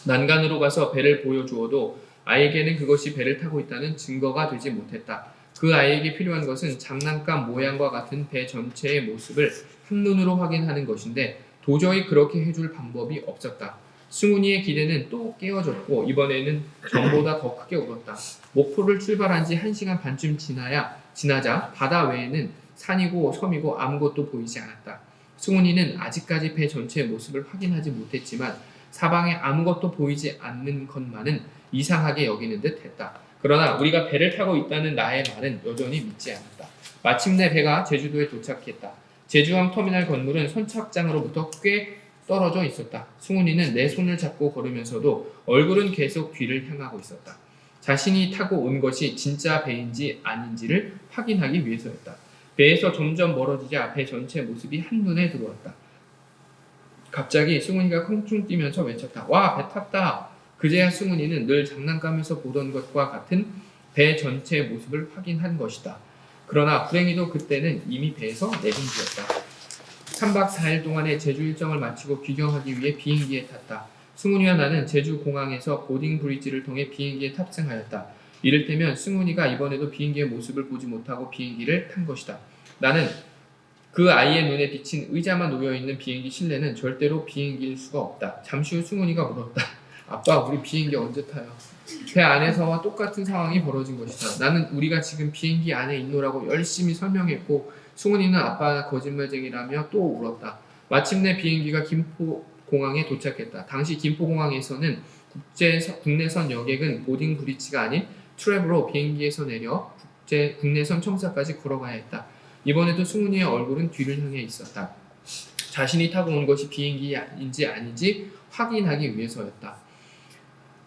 난간으로 가서 배를 보여주어도 아이에게는 그것이 배를 타고 있다는 증거가 되지 못했다. 그 아이에게 필요한 것은 장난감 모양과 같은 배 전체의 모습을 한눈으로 확인하는 것인데 도저히 그렇게 해줄 방법이 없었다. 승훈이의 기대는 또 깨어졌고 이번에는 전보다 더 크게 울었다. 목포를 출발한 지 1시간 반쯤 지나자 바다 외에는 산이고 섬이고 아무것도 보이지 않았다. 승훈이는 아직까지 배 전체의 모습을 확인하지 못했지만 사방에 아무것도 보이지 않는 것만은 이상하게 여기는 듯 했다. 그러나 우리가 배를 타고 있다는 나의 말은 여전히 믿지 않았다. 마침내 배가 제주도에 도착했다. 제주항 터미널 건물은 선착장으로부터 꽤 떨어져 있었다. 승훈이는 내 손을 잡고 걸으면서도 얼굴은 계속 뒤를 향하고 있었다. 자신이 타고 온 것이 진짜 배인지 아닌지를 확인하기 위해서였다. 배에서 점점 멀어지자 배 전체 모습이 한눈에 들어왔다. 갑자기 승훈이가 콩충 뛰면서 외쳤다. 와, 배 탔다. 그제야 승훈이는 늘 장난감에서 보던 것과 같은 배 전체의 모습을 확인한 것이다. 그러나 불행히도 그때는 이미 배에서 내린 뒤였다. 3박 4일 동안의 제주 일정을 마치고 귀경하기 위해 비행기에 탔다. 승훈이와 나는 제주 공항에서 보딩 브리지를 통해 비행기에 탑승하였다. 이를테면 승훈이가 이번에도 비행기의 모습을 보지 못하고 비행기를 탄 것이다. 나는 그 아이의 눈에 비친 의자만 놓여있는 비행기 실내는 절대로 비행기일 수가 없다. 잠시 후 승훈이가 물었다. 아빠, 우리 비행기 언제 타요? 배 안에서와 똑같은 상황이 벌어진 것이다. 나는 우리가 지금 비행기 안에 있노라고 열심히 설명했고 승훈이는 아빠가 거짓말쟁이라며 또 울었다. 마침내 비행기가 김포공항에 도착했다. 당시 김포공항에서는 국내선 여객은 보딩 브릿지가 아닌 트랩으로 비행기에서 내려 국내선 청사까지 걸어가야 했다. 이번에도 승훈이의 얼굴은 뒤를 향해 있었다. 자신이 타고 온 것이 비행기인지 아닌지 확인하기 위해서였다.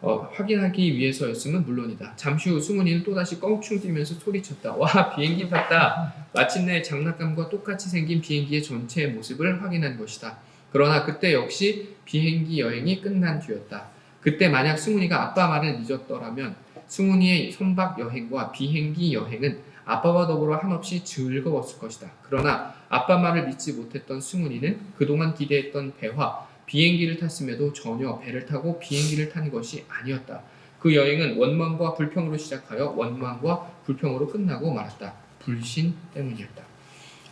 확인하기 위해서였으면 물론이다. 잠시 후 승훈이는 또다시 껑충 뛰면서 소리쳤다. 와, 비행기 탔다. 마침내 장난감과 똑같이 생긴 비행기의 전체 모습을 확인한 것이다. 그러나 그때 역시 비행기 여행이 끝난 뒤였다. 그때 만약 승훈이가 아빠 말을 잊었더라면 승훈이의 선박 여행과 비행기 여행은 아빠와 더불어 한없이 즐거웠을 것이다. 그러나 아빠 말을 믿지 못했던 승훈이는 그동안 기대했던 배와 비행기를 탔음에도 전혀 배를 타고 비행기를 탄 것이 아니었다. 그 여행은 원망과 불평으로 시작하여 원망과 불평으로 끝나고 말았다. 불신 때문이었다.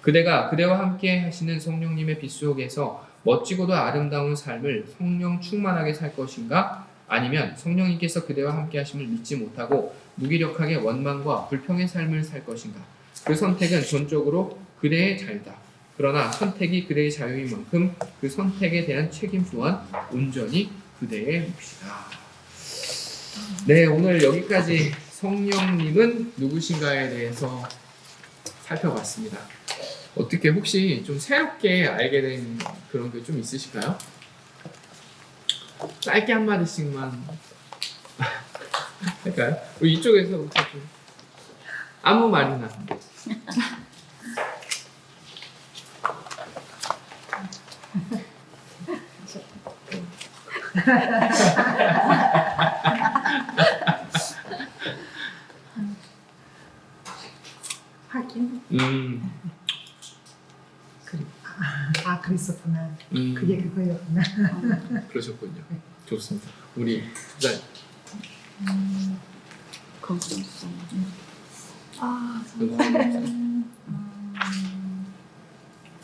그대가 그대와 함께 하시는 성령님의 빛 속에서 멋지고도 아름다운 삶을 성령 충만하게 살 것인가? 아니면 성령님께서 그대와 함께 하심을 믿지 못하고 무기력하게 원망과 불평의 삶을 살 것인가? 그 선택은 전적으로 그대의 자유다. 그러나 선택이 그대의 자유인 만큼 그 선택에 대한 책임 또한 온전히 그대의 몫이다. 네, 오늘 여기까지 성령님은 누구신가에 대해서 살펴봤습니다. 어떻게 혹시 좀 새롭게 알게 된 그런 게 좀 있으실까요? 짧게 한 마디씩만 할까요? 우리 이쪽에서부터 좀 아무 말이나.
하긴.
그랬었구나. 그게 그거였구나.
그러셨군요. 좋습니다. 우리 부장님.
건강성.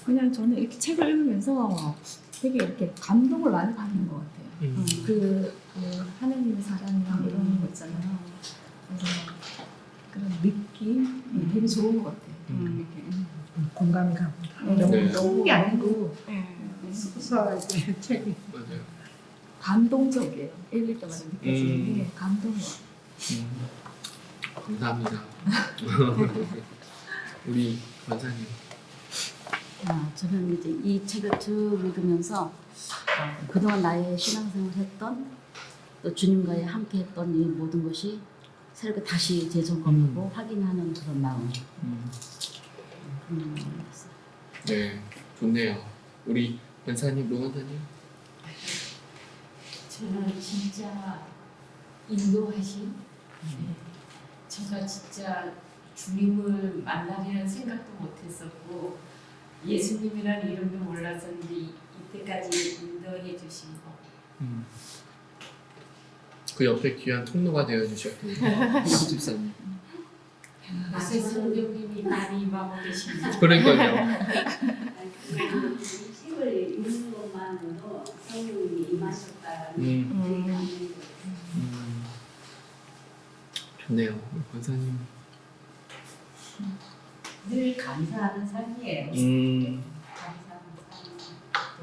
그냥 저는 이렇게 책을 읽으면서 되게 이렇게 감동을 많이 받는 것 같아요. 그 하나님의 사랑이랑 이런 거 있잖아요. 그래서 그런 느낌 되게 좋은 것 같아요. 이렇게.
공감이 가고.
네.
너무 게 아니고
네.
소소하게 책이.
맞아요.
감동적이에요. 읽을 때마다 느껴지는 게 감동이에요.
감사합니다. 우리 권사님.
저는 이제 이 책을 쭉 읽으면서 그동안 나의 신앙생활을 했던 또 주님과의 함께했던 이 모든 것이 새롭게 다시 재점검하고 확인하는 그런 마음.
네, 좋네요. 우리 권사님, 로 권사님.
저는 진짜 인도하신 제가 진짜 주님을 만나려는 생각도 못했었고 예수님이라는 이름도 몰랐었는데 이때까지 인도해 주신 거
그 옆에 귀한 통로가 되어주셨군요. 집사님.
요새 성령님이 많이 임하고 계십니다.
그러니까요.
책을 읽는 것만으로도 성령님이 임하셨다는
좋네요, 우리 권사님.
늘 감사하는 삶이에요. 감사하는 삶. 또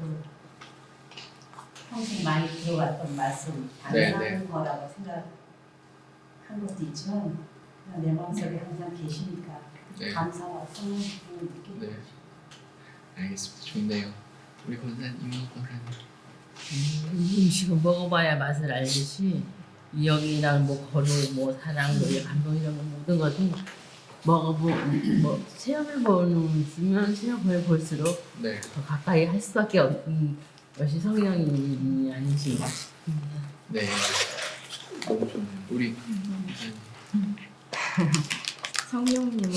평생 많이 들어왔던 말씀 감사하는
네.
거라고 생각한 것도 있지만 내 마음속에 항상 계시니까
네.
감사와 성령을 느끼고
네. 알겠습니다. 좋네요. 우리 권사님, 권사님.
음식을 먹어봐야 맛을 알듯이 이영이랑 뭐 거룩, 뭐 사랑, 뭐 감동 이런 거 모든 것은 뭐 체험을 보면 체험을 볼수록
네.
더 가까이 할 수밖에 없는 것이 성령이 아니신가.
네. 너무 좋네요. 우리 권사님.
성령님은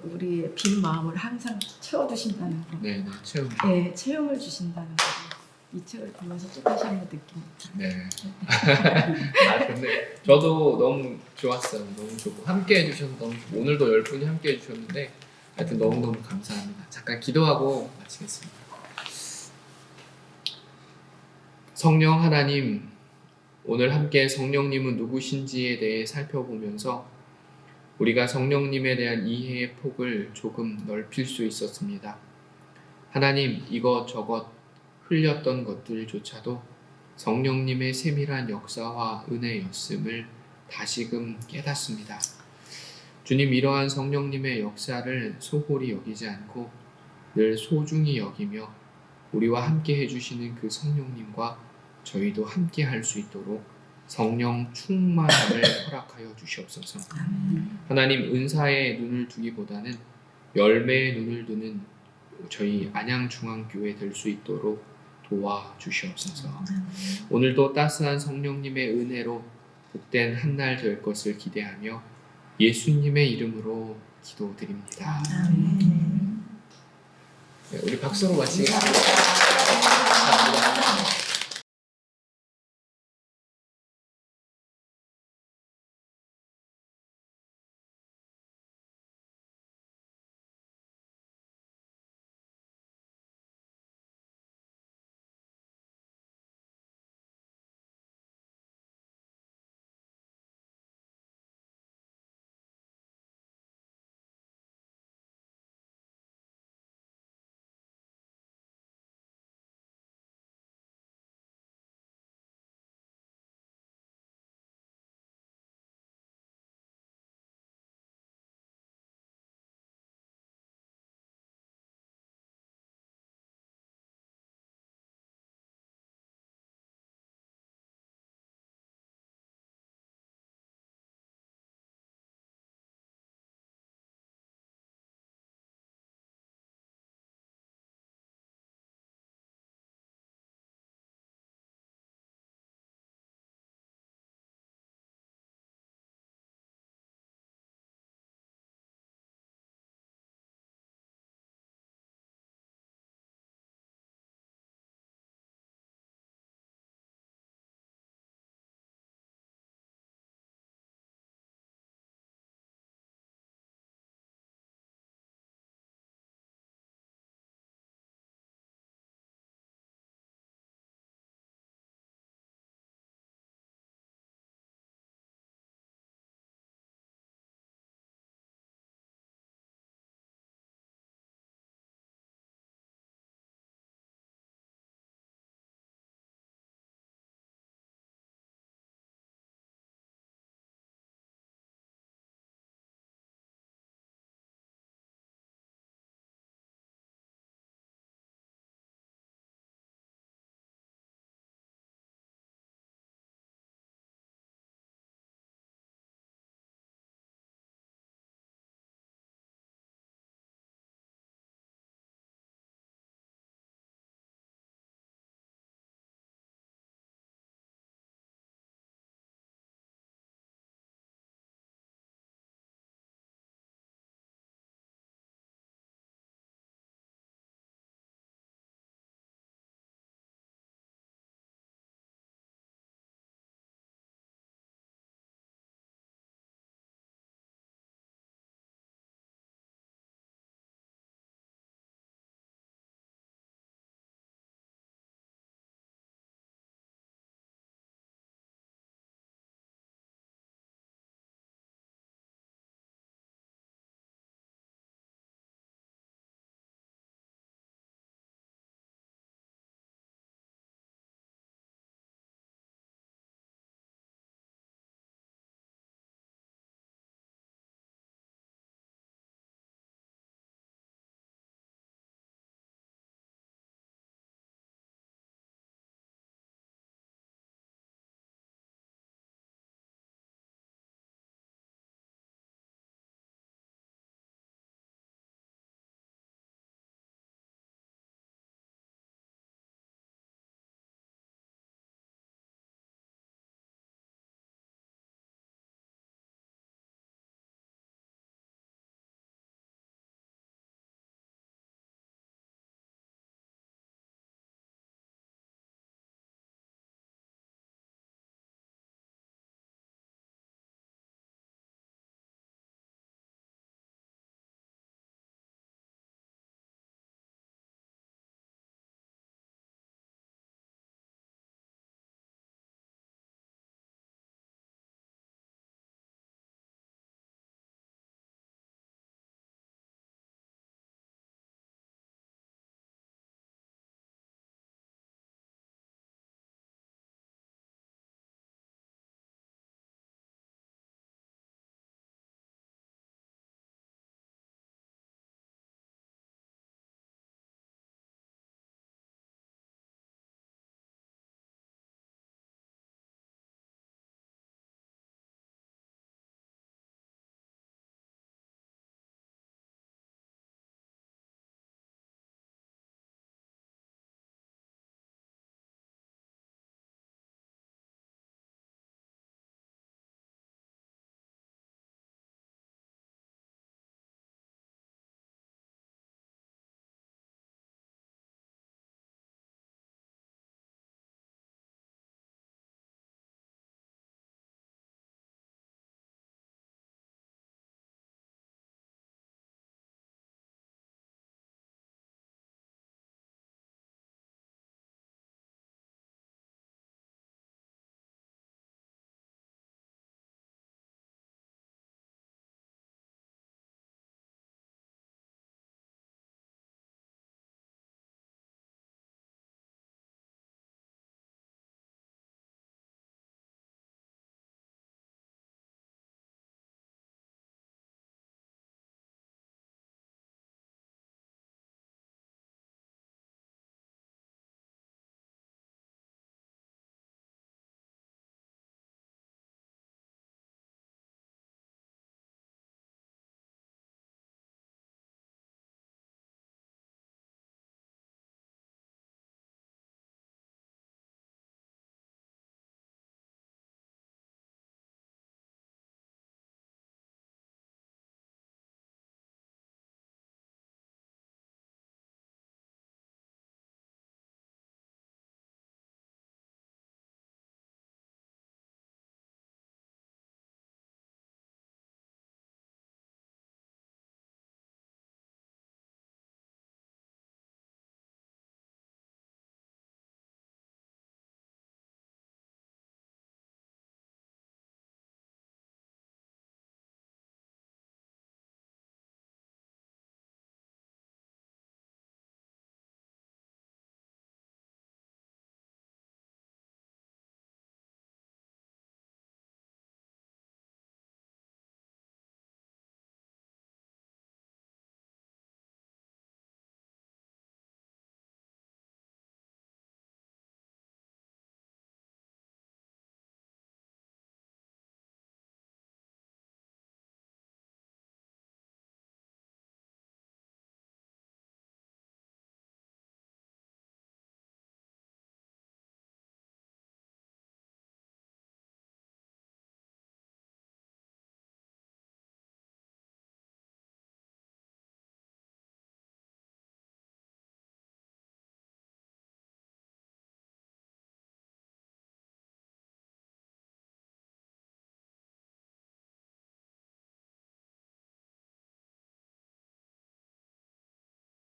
우리의 빈 마음을 항상 채워주신다는 거.
네, 네. 체험.
네, 체험을 주신다는 거. 이 책을 보면서 또 다시 한번 느낍니다.
네. 아, 근데 저도 너무 좋았어요. 너무 좋고 함께 해주셔서 너무 좋고 오늘도 10분이 함께 해주셨는데 하여튼 너무너무 감사합니다. 잠깐 기도하고 마치겠습니다. 성령 하나님, 오늘 함께 성령님은 누구신지에 대해 살펴보면서 우리가 성령님에 대한 이해의 폭을 조금 넓힐 수 있었습니다. 하나님, 이것저것 흘렸던 것들조차도 성령님의 세밀한 역사와 은혜였음을 다시금 깨닫습니다. 주님, 이러한 성령님의 역사를 소홀히 여기지 않고 늘 소중히 여기며 우리와 함께 해주시는 그 성령님과 저희도 함께 할 수 있도록 성령 충만함을 허락하여 주시옵소서. 하나님, 은사에 눈을 두기보다는 열매에 눈을 두는 저희 안양중앙교회 될 수 있도록 도와주시옵소서. 오늘도 따스한 성령님의 은혜로 복된 한 날 될 것을 기대하며 예수님의 이름으로 기도드립니다. 네, 우리 박수로 마치겠습니다.